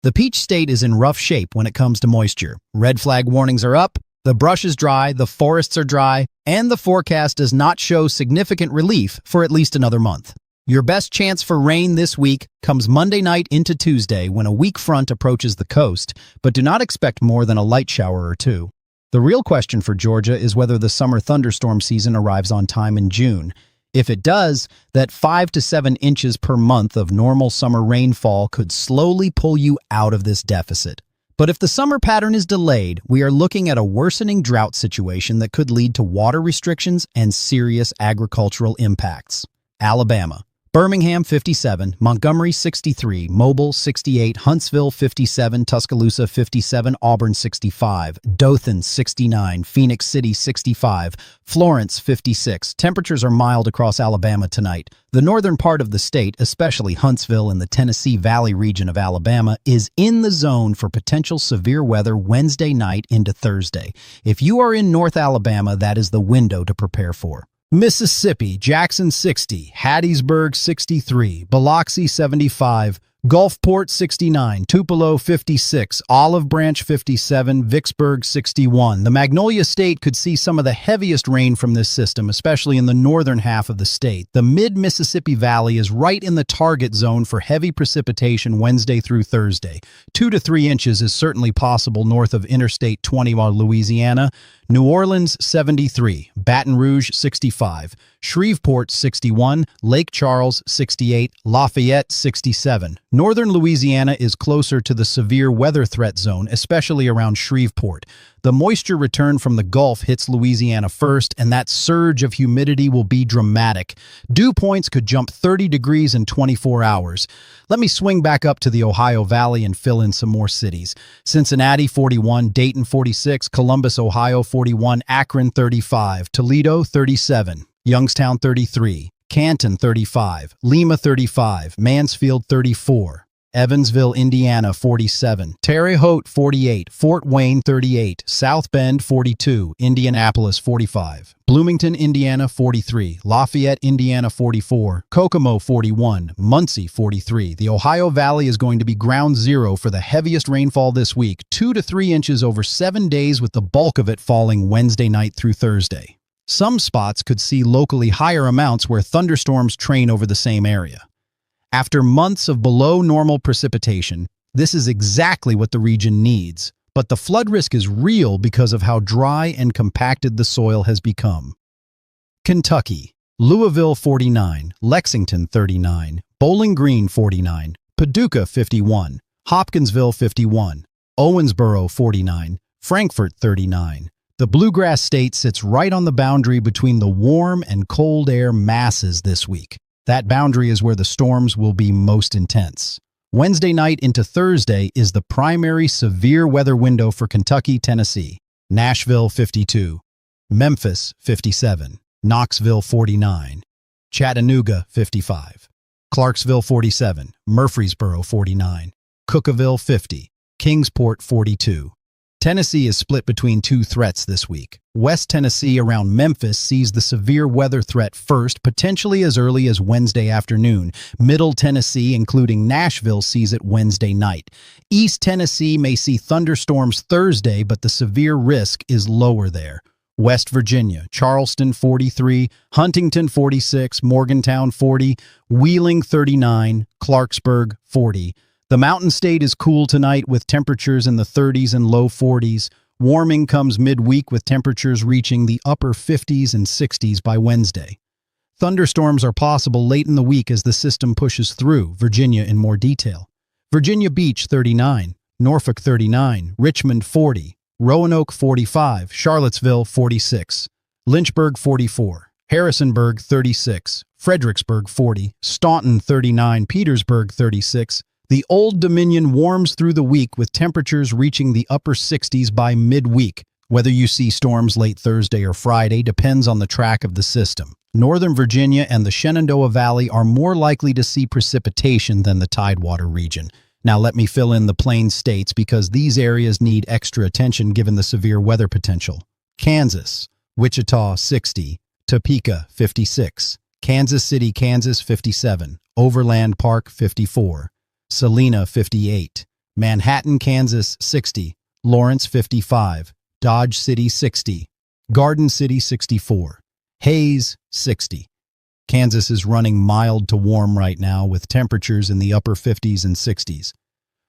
The Peach State is in rough shape when it comes to moisture. Red flag warnings are up, the brush is dry, the forests are dry, and the forecast does not show significant relief for at least another month. Your best chance for rain this week comes Monday night into Tuesday when a weak front approaches the coast, but do not expect more than a light shower or two. The real question for Georgia is whether the summer thunderstorm season arrives on time in June. If it does, that 5 to 7 inches per month of normal summer rainfall could slowly pull you out of this deficit. But if the summer pattern is delayed, we are looking at a worsening drought situation that could lead to water restrictions and serious agricultural impacts. Alabama. Birmingham, 57, Montgomery, 63, Mobile, 68, Huntsville, 57, Tuscaloosa, 57, Auburn, 65, Dothan, 69, Phoenix City, 65, Florence, 56. Temperatures are mild across Alabama tonight. The northern part of the state, especially Huntsville and the Tennessee Valley region of Alabama, is in the zone for potential severe weather Wednesday night into Thursday. If you are in North Alabama, that is the window to prepare for. Mississippi, Jackson 60, Hattiesburg 63, Biloxi 75, Gulfport 69, Tupelo 56, Olive Branch 57, Vicksburg 61. The Magnolia State could see some of the heaviest rain from this system, especially in the northern half of the state. The mid-Mississippi Valley is right in the target zone for heavy precipitation Wednesday through Thursday. 2 to 3 inches is certainly possible north of Interstate 20 while Louisiana. New Orleans 73, Baton Rouge 65, Shreveport 61, Lake Charles 68, Lafayette 67. Northern Louisiana is closer to the severe weather threat zone, especially around Shreveport. The moisture return from the Gulf hits Louisiana first, and that surge of humidity will be dramatic. Dew points could jump 30 degrees in 24 hours. Let me swing back up to the Ohio Valley and fill in some more cities. Cincinnati 41, Dayton 46, Columbus, Ohio 41, Akron 35, Toledo 37, Youngstown 33, Canton 35, Lima 35, Mansfield 34, Evansville, Indiana 47, Terre Haute 48, Fort Wayne 38, South Bend 42, Indianapolis 45, Bloomington, Indiana 43, Lafayette, Indiana 44, Kokomo 41, Muncie 43. The Ohio Valley is going to be ground zero for the heaviest rainfall this week, 2 to 3 inches over 7 days, with the bulk of it falling Wednesday night through Thursday. Some spots could see locally higher amounts where thunderstorms train over the same area. After months of below normal precipitation, this is exactly what the region needs, but the flood risk is real because of how dry and compacted the soil has become. Kentucky, Louisville 49, Lexington 39, Bowling Green 49, Paducah 51, Hopkinsville 51, Owensboro 49, Frankfort 39. The Bluegrass State sits right on the boundary between the warm and cold air masses this week. That boundary is where the storms will be most intense. Wednesday night into Thursday is the primary severe weather window for Kentucky, Tennessee. Nashville 52, Memphis 57, Knoxville 49, Chattanooga 55, Clarksville 47, Murfreesboro 49, Cookeville 50, Kingsport 42. Tennessee is split between two threats this week. West Tennessee around Memphis sees the severe weather threat first, potentially as early as Wednesday afternoon. Middle Tennessee, including Nashville, sees it Wednesday night. East Tennessee may see thunderstorms Thursday, but the severe risk is lower there. West Virginia, Charleston 43, Huntington 46, Morgantown 40, Wheeling 39, Clarksburg 40. The Mountain State is cool tonight with temperatures in the 30s and low 40s. Warming comes midweek with temperatures reaching the upper 50s and 60s by Wednesday. Thunderstorms are possible late in the week as the system pushes through. Virginia in more detail. Virginia Beach 39, Norfolk 39, Richmond 40, Roanoke 45, Charlottesville 46, Lynchburg 44, Harrisonburg 36, Fredericksburg 40, Staunton 39, Petersburg 36. The Old Dominion warms through the week with temperatures reaching the upper 60s by midweek. Whether you see storms late Thursday or Friday depends on the track of the system. Northern Virginia and the Shenandoah Valley are more likely to see precipitation than the Tidewater region. Now let me fill in the Plains states because these areas need extra attention given the severe weather potential. Kansas, Wichita 60, Topeka 56, Kansas City, Kansas 57, Overland Park 54, Salina 58, Manhattan, Kansas 60, Lawrence 55, Dodge City 60, Garden City 64, Hayes 60. Kansas is running mild to warm right now with temperatures in the upper 50s and 60s.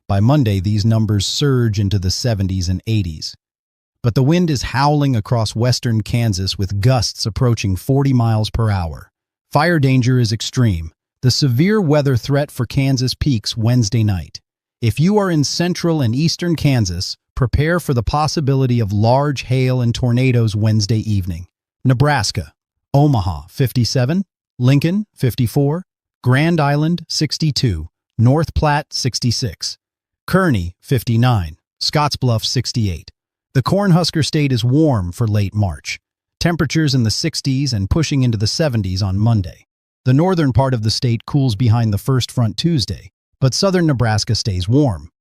By Monday, these numbers surge into the 70s and 80s. But the wind is howling across western Kansas with gusts approaching 40 miles per hour. Fire danger is extreme. The severe weather threat for Kansas peaks Wednesday night. If you are in central and eastern Kansas, prepare for the possibility of large hail and tornadoes Wednesday evening. Nebraska, Omaha 57, Lincoln 54, Grand Island 62, North Platte 66, Kearney 59, Scottsbluff 68. The Cornhusker State is warm for late March. Temperatures in the 60s and pushing into the 70s on Monday. The northern part of the state cools behind the first front Tuesday, but southern Nebraska stays warm.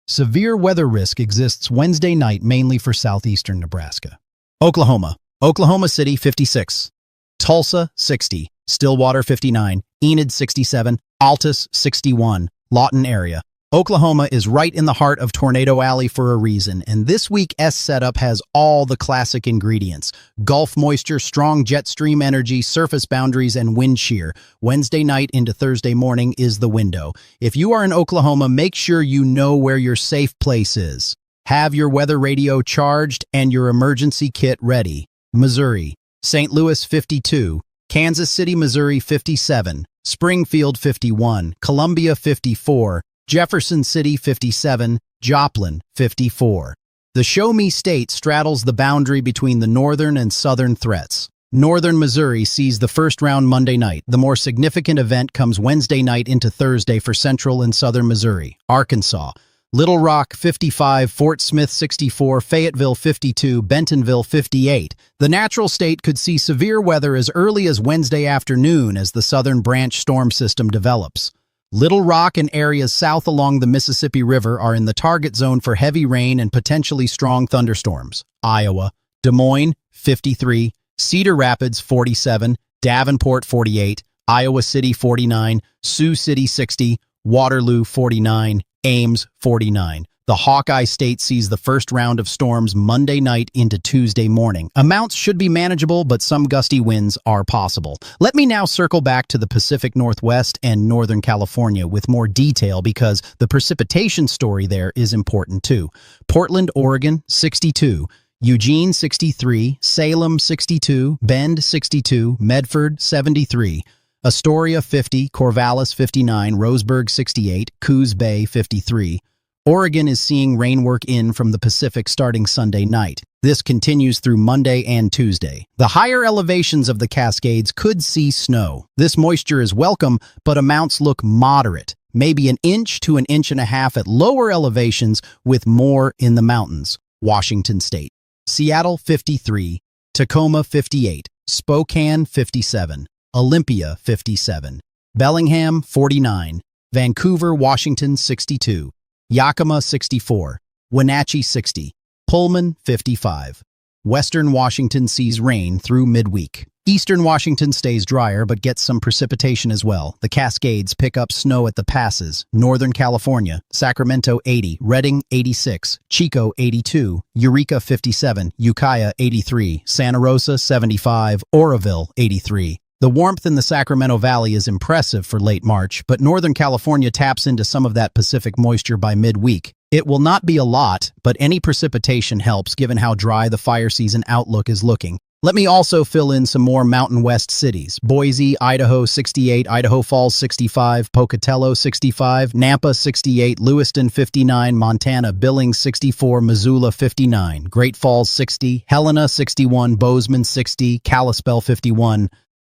Severe weather risk exists Wednesday night mainly for southeastern Nebraska. Oklahoma, Oklahoma City 56, Tulsa 60, Stillwater 59, Enid 67, Altus 61, Lawton area. Oklahoma is right in the heart of Tornado Alley for a reason, and this week's setup has all the classic ingredients. Gulf moisture, strong jet stream energy, surface boundaries, and wind shear. Wednesday night into Thursday morning is the window. If you are in Oklahoma, make sure you know where your safe place is. Have your weather radio charged and your emergency kit ready. Missouri, St. Louis 52, Kansas City, Missouri 57, Springfield 51, Columbia 54, Jefferson City 57, Joplin 54. The Show Me State straddles the boundary between the northern and southern threats. Northern Missouri sees the first round Monday night. The more significant event comes Wednesday night into Thursday for central and southern Missouri. Arkansas, Little Rock 55, Fort Smith 64, Fayetteville 52, Bentonville 58. The natural state could see severe weather as early as Wednesday afternoon as the southern branch storm system develops. Little Rock and areas south along the Mississippi River are in the target zone for heavy rain and potentially strong thunderstorms. Iowa, Des Moines 53, Cedar Rapids 47, Davenport 48, Iowa City 49, Sioux City 60, Waterloo 49, Ames 49. The Hawkeye State sees the first round of storms Monday night into Tuesday morning. Amounts should be manageable, but some gusty winds are possible. Let me now circle back to the Pacific Northwest and Northern California with more detail because the precipitation story there is important too. Portland, Oregon, 62. Eugene, 63. Salem, 62. Bend, 62. Medford, 73. Astoria, 50. Corvallis, 59. Roseburg, 68. Coos Bay, 53. Oregon is seeing rain work in from the Pacific starting Sunday night. This continues through Monday and Tuesday. The higher elevations of the Cascades could see snow. This moisture is welcome, but amounts look moderate, maybe an inch to an inch and a half at lower elevations with more in the mountains. Washington State. Seattle 53, Tacoma 58, Spokane 57, Olympia 57, Bellingham 49, Vancouver, Washington 62, Yakima 64, Wenatchee 60, Pullman 55. Western Washington sees rain through midweek. Eastern Washington stays drier but gets some precipitation as well. The Cascades pick up snow at the passes. Northern California, Sacramento 80, Redding 86, Chico 82, Eureka 57, Ukiah 83, Santa Rosa 75, Oroville 83. The warmth in the Sacramento Valley is impressive for late March, but Northern California taps into some of that Pacific moisture by midweek. It will not be a lot, but any precipitation helps given how dry the fire season outlook is looking. Let me also fill in some more Mountain West cities. Boise, Idaho 68, Idaho Falls 65, Pocatello 65, Nampa 68, Lewiston 59, Montana Billings 64, Missoula 59, Great Falls 60, Helena 61, Bozeman 60, Kalispell 51.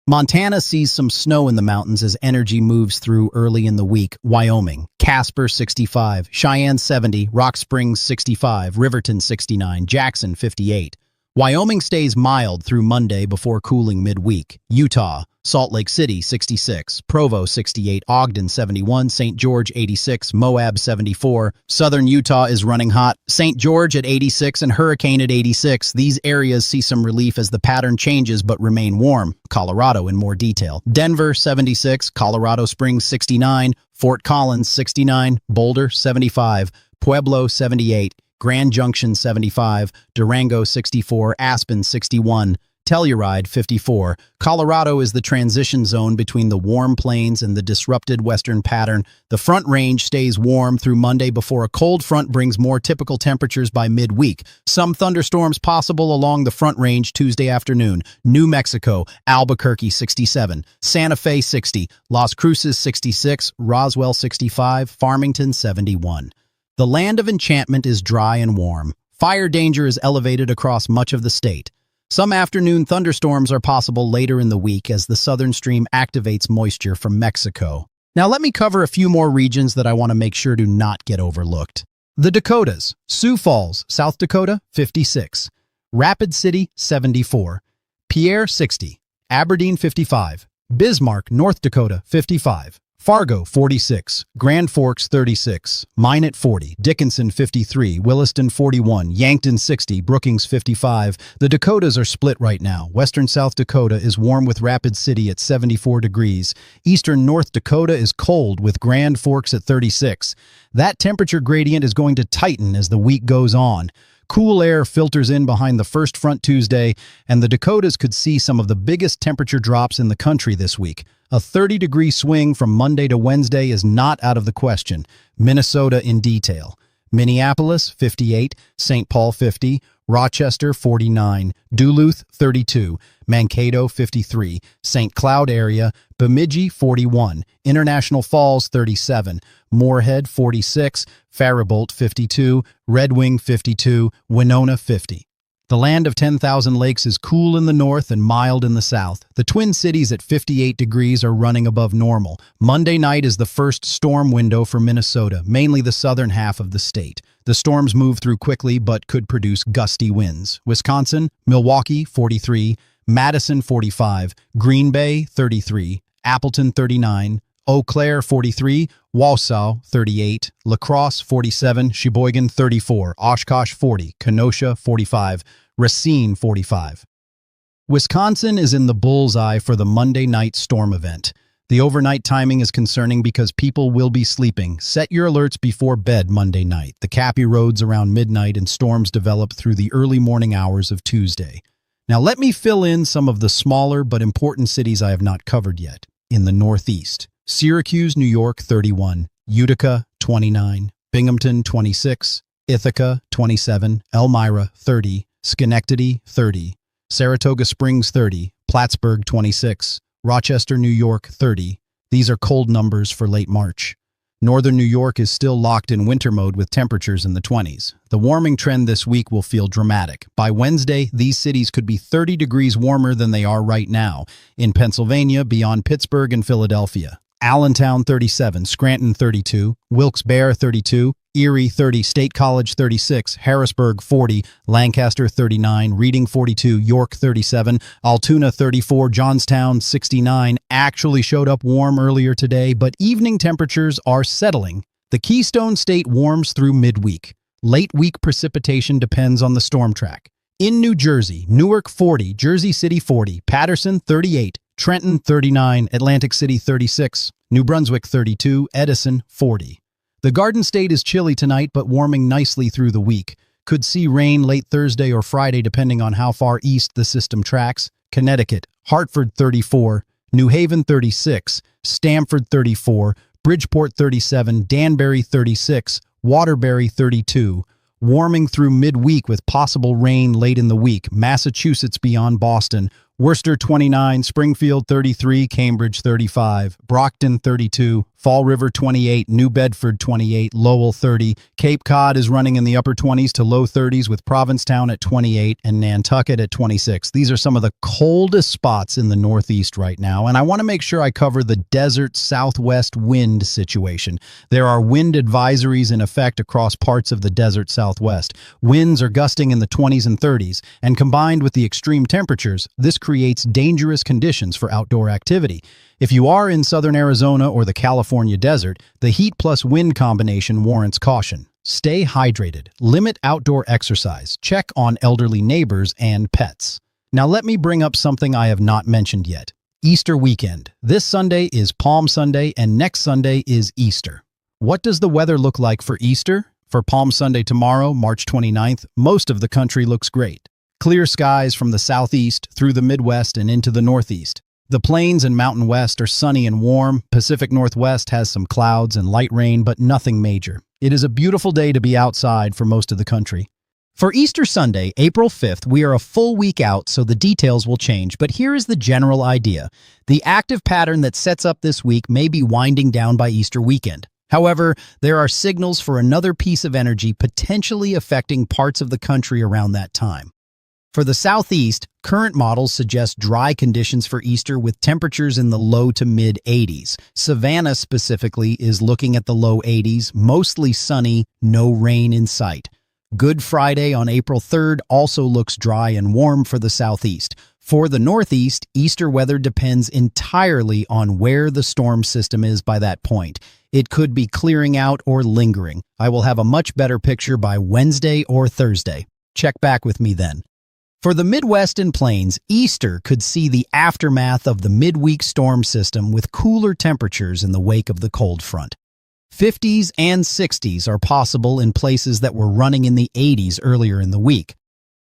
Montana sees some snow in the mountains as energy moves through early in the week. Wyoming, Casper 65, Cheyenne 70, Rock Springs 65, Riverton 69, Jackson 58. Wyoming stays mild through Monday before cooling midweek. Utah, Salt Lake City 66, Provo 68, Ogden 71, St. George 86, Moab 74. Southern Utah is running hot. St. George at 86 and Hurricane at 86. These areas see some relief as the pattern changes but remain warm. Colorado in more detail. Denver 76, Colorado Springs 69, Fort Collins 69, Boulder 75, Pueblo 78, Grand Junction 75, Durango 64, Aspen 61, Telluride 54. Colorado is the transition zone between the warm plains and the disrupted western pattern. The Front Range stays warm through Monday before a cold front brings more typical temperatures by midweek. Some thunderstorms possible along the Front Range Tuesday afternoon. New Mexico, Albuquerque 67, Santa Fe 60, Las Cruces 66, Roswell 65, Farmington 71. The land of enchantment is dry and warm. Fire danger is elevated across much of the state. Some afternoon thunderstorms are possible later in the week as the southern stream activates moisture from Mexico. Now let me cover a few more regions that I want to make sure do not get overlooked. The Dakotas, Sioux Falls, South Dakota, 56. Rapid City, 74. Pierre, 60. Aberdeen, 55. Bismarck, North Dakota, 55. Fargo, 46, Grand Forks, 36, Minot, 40, Dickinson, 53, Williston, 41, Yankton, 60, Brookings, 55. The Dakotas are split right now. Western South Dakota is warm with Rapid City at 74 degrees. Eastern North Dakota is cold with Grand Forks at 36. That temperature gradient is going to tighten as the week goes on. Cool air filters in behind the first front Tuesday, and the Dakotas could see some of the biggest temperature drops in the country this week. A 30-degree swing from Monday to Wednesday is not out of the question. Minnesota in detail. Minneapolis, 58, St. Paul, 50, Rochester, 49, Duluth, 32, Mankato, 53, St. Cloud area, Bemidji, 41, International Falls, 37, Moorhead, 46, Faribault, 52, Red Wing, 52, Winona, 50. The land of 10,000 lakes is cool in the north and mild in the south. The Twin Cities at 58 degrees are running above normal. Monday night is the first storm window for Minnesota, mainly the southern half of the state. The storms move through quickly but could produce gusty winds. Wisconsin, Milwaukee, 43, Madison, 45, Green Bay, 33, Appleton, 39, Eau Claire, 43, Wausau, 38, La Crosse, 47, Sheboygan, 34, Oshkosh, 40, Kenosha, 45, Racine, 45. Wisconsin is in the bullseye for the Monday night storm event. The overnight timing is concerning because people will be sleeping. Set your alerts before bed Monday night. The Cappy roads around midnight and storms develop through the early morning hours of Tuesday. Now let me fill in some of the smaller but important cities I have not covered yet. In the Northeast, Syracuse, New York, 31, Utica, 29, Binghamton, 26, Ithaca, 27, Elmira, 30, Schenectady, 30, Saratoga Springs, 30, Plattsburgh, 26, Rochester, New York, 30. These are cold numbers for late March. Northern New York is still locked in winter mode with temperatures in the 20s. The warming trend this week will feel dramatic. By Wednesday, these cities could be 30 degrees warmer than they are right now. In Pennsylvania, beyond Pittsburgh and Philadelphia. Allentown, 37, Scranton, 32, Wilkes-Barre, 32, Erie, 30, State College, 36, Harrisburg, 40, Lancaster, 39, Reading, 42, York, 37, Altoona, 34, Johnstown, 69, actually showed up warm earlier today, but evening temperatures are settling. The Keystone State warms through midweek. Late week precipitation depends on the storm track. In New Jersey, Newark, 40, Jersey City, 40, Paterson, 38, Trenton, 39, Atlantic City, 36, New Brunswick, 32, Edison, 40. The Garden State is chilly tonight but warming nicely through the week. Could see rain late Thursday or Friday depending on how far east the system tracks. Connecticut, Hartford, 34, New Haven 36, Stamford 34, Bridgeport 37, Danbury 36, Waterbury 32. Warming through midweek with possible rain late in the week. Massachusetts beyond Boston. Worcester 29, Springfield 33, Cambridge 35, Brockton 32, Fall River 28, New Bedford 28, Lowell 30. Cape Cod is running in the upper 20s to low 30s with Provincetown at 28 and Nantucket at 26. These are some of the coldest spots in the Northeast right now, and I want to make sure I cover the desert southwest wind situation. There are wind advisories in effect across parts of the desert southwest. Winds are gusting in the 20s and 30s, and combined with the extreme temperatures, this creates dangerous conditions for outdoor activity. If you are in southern Arizona or the California desert, the heat plus wind combination warrants caution. Stay hydrated, limit outdoor exercise, check on elderly neighbors and pets. Now let me bring up something I have not mentioned yet. Easter weekend. This Sunday is Palm Sunday and next Sunday is Easter. What does the weather look like for Easter? For Palm Sunday tomorrow, March 29th, most of the country looks great. Clear skies from the southeast through the Midwest and into the Northeast. The plains and Mountain West are sunny and warm. Pacific Northwest has some clouds and light rain, but nothing major. It is a beautiful day to be outside for most of the country. For Easter Sunday, April 5th, we are a full week out, so the details will change, but here is the general idea. The active pattern that sets up this week may be winding down by Easter weekend. However, there are signals for another piece of energy potentially affecting parts of the country around that time. For the southeast, current models suggest dry conditions for Easter with temperatures in the low to mid 80s. Savannah specifically is looking at the low 80s, mostly sunny, no rain in sight. Good Friday on April 3rd also looks dry and warm for the southeast. For the northeast, Easter weather depends entirely on where the storm system is by that point. It could be clearing out or lingering. I will have a much better picture by Wednesday or Thursday. Check back with me then. For the Midwest and Plains, Easter could see the aftermath of the midweek storm system with cooler temperatures in the wake of the cold front. 50s and 60s are possible in places that were running in the 80s earlier in the week.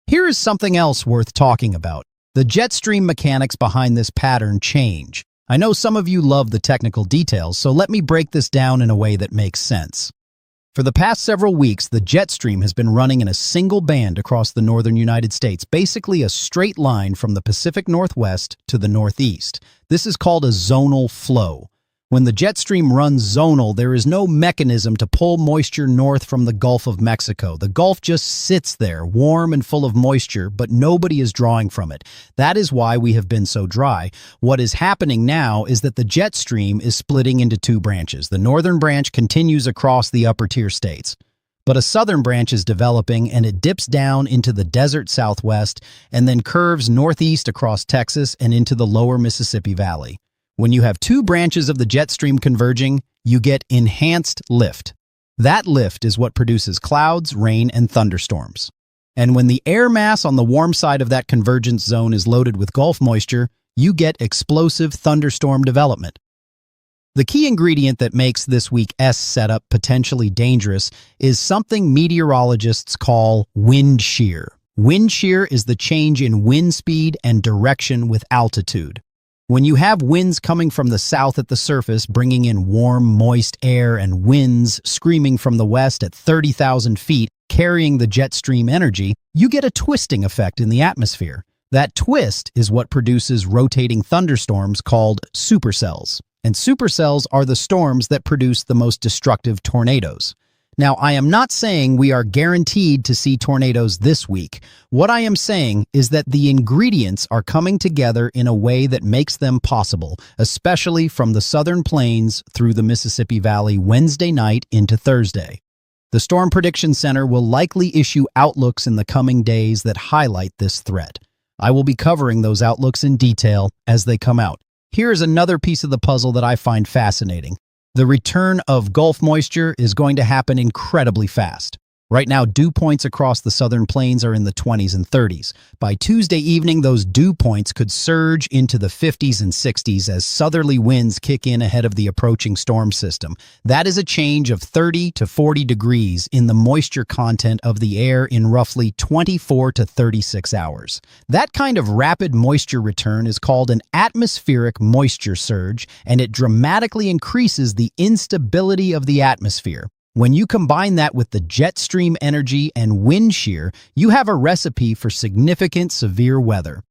Here is something else worth talking about. The jet stream mechanics behind this pattern change. I know some of you love the technical details, so let me break this down in a way that makes sense. For the past several weeks, the jet stream has been running in a single band across the northern United States, basically a straight line from the Pacific Northwest to the Northeast. This is called a zonal flow. When the jet stream runs zonal, there is no mechanism to pull moisture north from the Gulf of Mexico. The Gulf just sits there, warm and full of moisture, but nobody is drawing from it. That is why we have been so dry. What is happening now is that the jet stream is splitting into two branches. The northern branch continues across the upper tier states, but a southern branch is developing and it dips down into the desert southwest and then curves northeast across Texas and into the lower Mississippi Valley. When you have two branches of the jet stream converging, you get enhanced lift. That lift is what produces clouds, rain, and thunderstorms. And when the air mass on the warm side of that convergence zone is loaded with Gulf moisture, you get explosive thunderstorm development. The key ingredient that makes this week's setup potentially dangerous is something meteorologists call wind shear. Wind shear is the change in wind speed and direction with altitude. When you have winds coming from the south at the surface, bringing in warm, moist air and winds screaming from the west at 30,000 feet, carrying the jet stream energy, you get a twisting effect in the atmosphere. That twist is what produces rotating thunderstorms called supercells. And supercells are the storms that produce the most destructive tornadoes. Now, I am not saying we are guaranteed to see tornadoes this week. What I am saying is that the ingredients are coming together in a way that makes them possible, especially from the southern plains through the Mississippi Valley Wednesday night into Thursday. The Storm Prediction Center will likely issue outlooks in the coming days that highlight this threat. I will be covering those outlooks in detail as they come out. Here is another piece of the puzzle that I find fascinating. The return of Gulf moisture is going to happen incredibly fast. Right now, dew points across the southern plains are in the 20s and 30s. By Tuesday evening, those dew points could surge into the 50s and 60s as southerly winds kick in ahead of the approaching storm system. That is a change of 30 to 40 degrees in the moisture content of the air in roughly 24 to 36 hours. That kind of rapid moisture return is called an atmospheric moisture surge, and it dramatically increases the instability of the atmosphere. When you combine that with the jet stream energy and wind shear, you have a recipe for significant severe weather.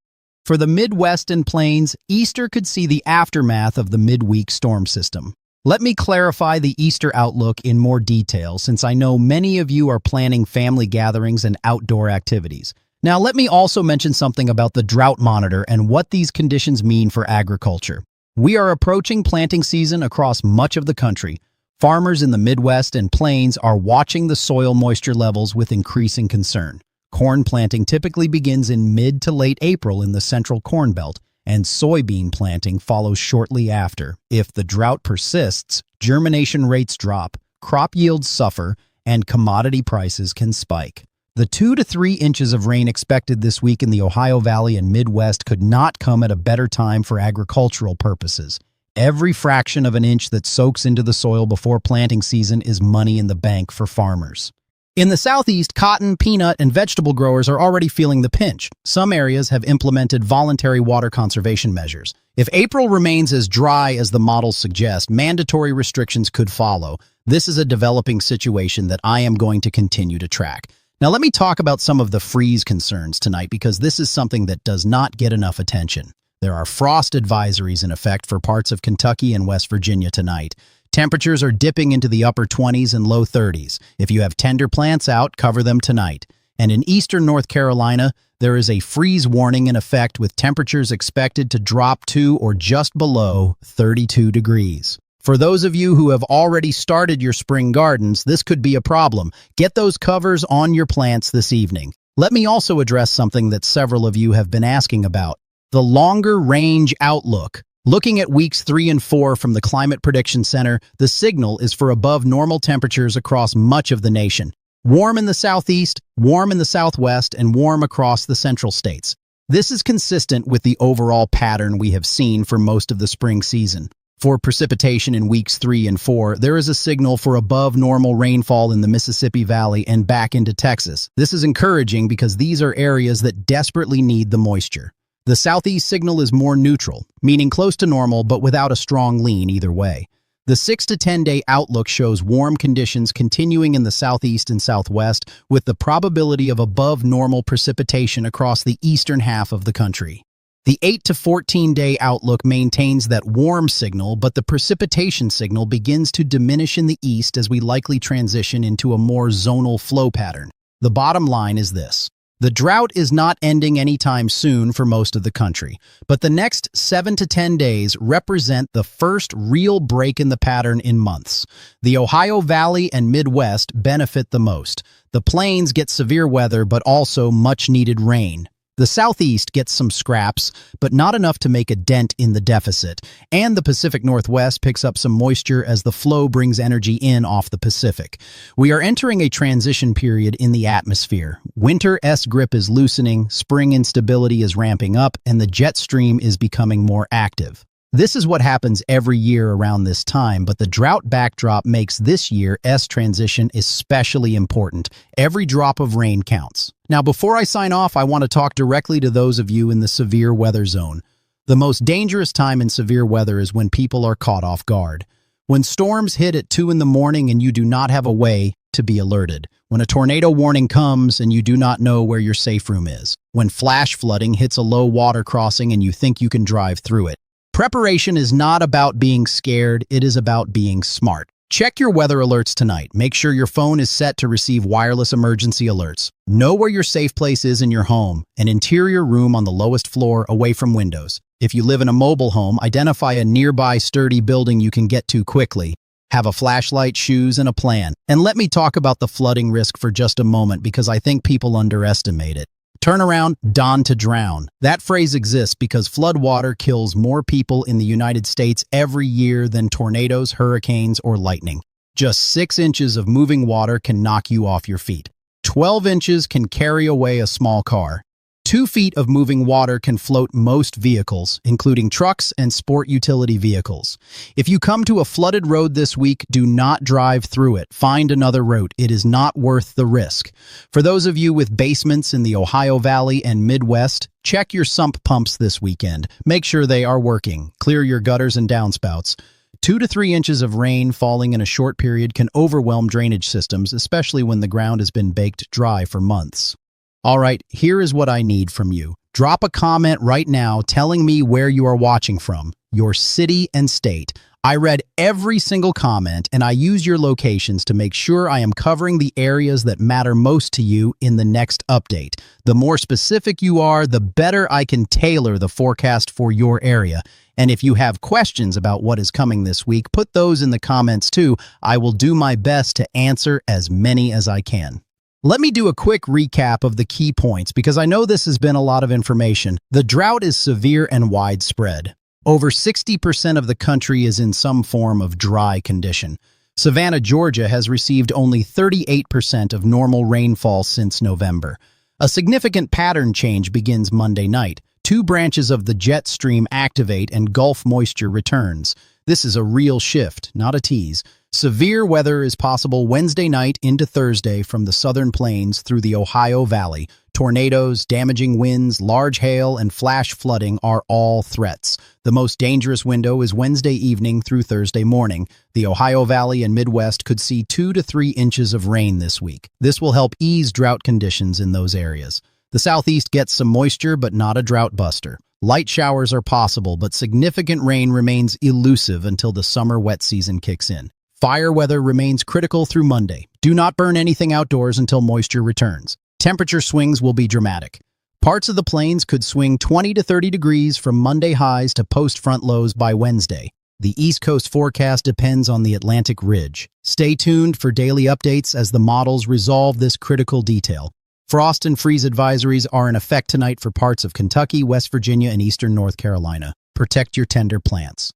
For the Midwest and Plains, Easter could see the aftermath of the midweek storm system. Let me clarify the Easter outlook in more detail, since I know many of you are planning family gatherings and outdoor activities. Now, let me also mention something about the drought monitor and what these conditions mean for agriculture. We are approaching planting season across much of the country. Farmers in the Midwest and Plains are watching the soil moisture levels with increasing concern. Corn planting typically begins in mid to late April in the central Corn Belt, and soybean planting follows shortly after. If the drought persists, germination rates drop, crop yields suffer, and commodity prices can spike. The 2 to 3 inches of rain expected this week in the Ohio Valley and Midwest could not come at a better time for agricultural purposes. Every fraction of an inch that soaks into the soil before planting season is money in the bank for farmers. In the Southeast, cotton, peanut, and vegetable growers are already feeling the pinch. Some areas have implemented voluntary water conservation measures. If April remains as dry as the models suggest, mandatory restrictions could follow. This is a developing situation that I am going to continue to track. Now let me talk about some of the freeze concerns tonight, because this is something that does not get enough attention. There are frost advisories in effect for parts of Kentucky and West Virginia tonight. Temperatures are dipping into the upper 20s and low 30s. If you have tender plants out, cover them tonight. And in eastern North Carolina, there is a freeze warning in effect with temperatures expected to drop to or just below 32 degrees. For those of you who have already started your spring gardens, this could be a problem. Get those covers on your plants this evening. Let me also address something that several of you have been asking about: the longer range outlook. Looking at weeks 3 and 4 from the Climate Prediction Center, the signal is for above normal temperatures across much of the nation. Warm in the southeast, warm in the southwest, and warm across the central states. This is consistent with the overall pattern we have seen for most of the spring season. For precipitation in weeks 3 and 4, there is a signal for above normal rainfall in the Mississippi Valley and back into Texas. This is encouraging because these are areas that desperately need the moisture. The southeast signal is more neutral, meaning close to normal but without a strong lean either way. The 6 to 10-day outlook shows warm conditions continuing in the southeast and southwest, with the probability of above normal precipitation across the eastern half of the country. The 8 to 14-day outlook maintains that warm signal, but the precipitation signal begins to diminish in the east as we likely transition into a more zonal flow pattern. The bottom line is this: the drought is not ending anytime soon for most of the country, but the next 7 to 10 days represent the first real break in the pattern in months. The Ohio Valley and Midwest benefit the most. The Plains get severe weather, but also much-needed rain. The Southeast gets some scraps, but not enough to make a dent in the deficit, and the Pacific Northwest picks up some moisture as the flow brings energy in off the Pacific. We are entering a transition period in the atmosphere. Winter's grip is loosening, spring instability is ramping up, and the jet stream is becoming more active. This is what happens every year around this time, but the drought backdrop makes this year's transition especially important. Every drop of rain counts. Now, before I sign off, I want to talk directly to those of you in the severe weather zone. The most dangerous time in severe weather is when people are caught off guard. When storms hit at 2 in the morning and you do not have a way to be alerted. When a tornado warning comes and you do not know where your safe room is. When flash flooding hits a low water crossing and you think you can drive through it. Preparation is not about being scared, it is about being smart. Check your weather alerts tonight. Make sure your phone is set to receive wireless emergency alerts. Know where your safe place is in your home, an interior room on the lowest floor away from windows. If you live in a mobile home, identify a nearby sturdy building you can get to quickly. Have a flashlight, shoes, and a plan. And let me talk about the flooding risk for just a moment because I think people underestimate it. Turn around, dawn to drown. That phrase exists because floodwater kills more people in the United States every year than tornadoes, hurricanes, or lightning. Just 6 inches of moving water can knock you off your feet. 12 inches can carry away a small car. 2 feet of moving water can float most vehicles, including trucks and sport utility vehicles. If you come to a flooded road this week, do not drive through it. Find another route. It is not worth the risk. For those of you with basements in the Ohio Valley and Midwest, check your sump pumps this weekend. Make sure they are working. Clear your gutters and downspouts. 2 to 3 inches of rain falling in a short period can overwhelm drainage systems, especially when the ground has been baked dry for months. All right, here is what I need from you. Drop a comment right now telling me where you are watching from, your city and state. I read every single comment and I use your locations to make sure I am covering the areas that matter most to you in the next update. The more specific you are, the better I can tailor the forecast for your area. And if you have questions about what is coming this week, put those in the comments too. I will do my best to answer as many as I can. Let me do a quick recap of the key points because I know this has been a lot of information. The drought is severe and widespread. Over 60% of the country is in some form of dry condition. Savannah, Georgia has received only 38% of normal rainfall since November. A significant pattern change begins Monday night. 2 branches of the jet stream activate and Gulf moisture returns. This is a real shift, not a tease. Severe weather is possible Wednesday night into Thursday from the southern plains through the Ohio Valley. Tornadoes, damaging winds, large hail, and flash flooding are all threats. The most dangerous window is Wednesday evening through Thursday morning. The Ohio Valley and Midwest could see 2 to 3 inches of rain this week. This will help ease drought conditions in those areas. The southeast gets some moisture, but not a drought buster. Light showers are possible, but significant rain remains elusive until the summer wet season kicks in. Fire weather remains critical through Monday. Do not burn anything outdoors until moisture returns. Temperature swings will be dramatic. Parts of the plains could swing 20 to 30 degrees from Monday highs to post-front lows by Wednesday. The East Coast forecast depends on the Atlantic Ridge. Stay tuned for daily updates as the models resolve this critical detail. Frost and freeze advisories are in effect tonight for parts of Kentucky, West Virginia, and eastern North Carolina. Protect your tender plants.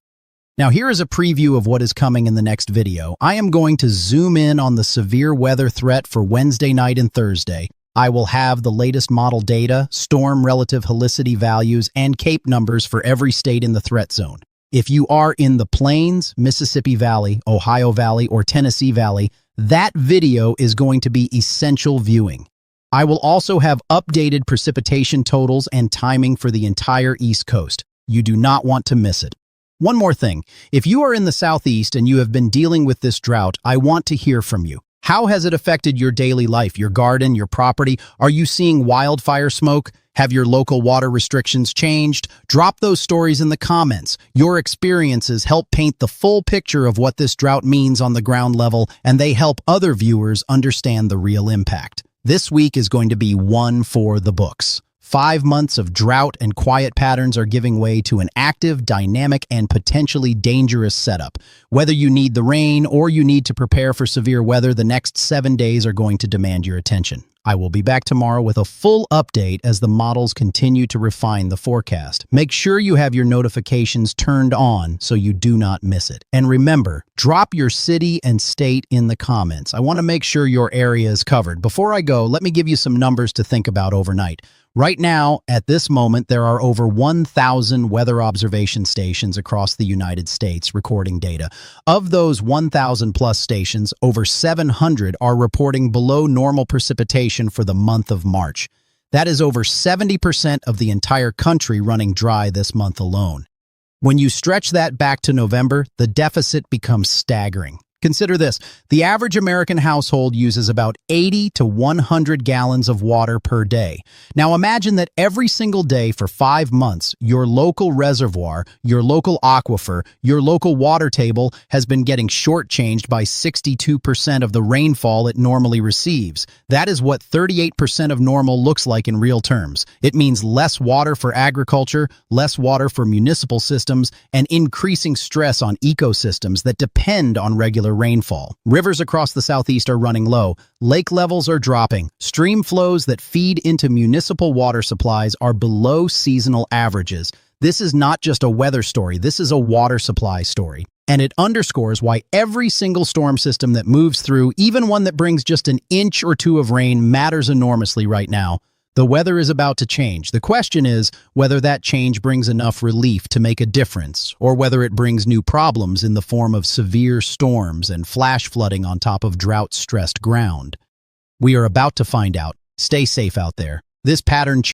Now here is a preview of what is coming in the next video. I am going to zoom in on the severe weather threat for Wednesday night and Thursday. I will have the latest model data, storm relative helicity values, and CAPE numbers for every state in the threat zone. If you are in the Plains, Mississippi Valley, Ohio Valley, or Tennessee Valley, that video is going to be essential viewing. I will also have updated precipitation totals and timing for the entire East Coast. You do not want to miss it. One more thing, if you are in the Southeast and you have been dealing with this drought, I want to hear from you. How has it affected your daily life, your garden, your property? Are you seeing wildfire smoke? Have your local water restrictions changed? Drop those stories in the comments. Your experiences help paint the full picture of what this drought means on the ground level, and they help other viewers understand the real impact. This week is going to be one for the books. 5 months of drought and quiet patterns are giving way to an active, dynamic, and potentially dangerous setup. Whether you need the rain or you need to prepare for severe weather, the next 7 days are going to demand your attention. I will be back tomorrow with a full update as the models continue to refine the forecast. Make sure you have your notifications turned on so you do not miss it. And remember, drop your city and state in the comments. I want to make sure your area is covered. Before I go, let me give you some numbers to think about overnight. Right now, at this moment, there are over 1,000 weather observation stations across the United States recording data. Of those 1,000 plus stations, over 700 are reporting below normal precipitation for the month of March. That is over 70% of the entire country running dry this month alone. When you stretch that back to November, the deficit becomes staggering. Consider this, the average American household uses about 80 to 100 gallons of water per day. Now imagine that every single day for 5 months, your local reservoir, your local aquifer, your local water table has been getting shortchanged by 62% of the rainfall it normally receives. That is what 38% of normal looks like in real terms. It means less water for agriculture, less water for municipal systems, and increasing stress on ecosystems that depend on regular rainfall. Rivers across the Southeast are running low. Lake levels are dropping. Stream flows that feed into municipal water supplies are below seasonal averages. This is not just a weather story. This is a water supply story. And it underscores why every single storm system that moves through, even one that brings just an inch or two of rain, matters enormously right now. The weather is about to change. The question is whether that change brings enough relief to make a difference, or whether it brings new problems in the form of severe storms and flash flooding on top of drought-stressed ground. We are about to find out. Stay safe out there. This pattern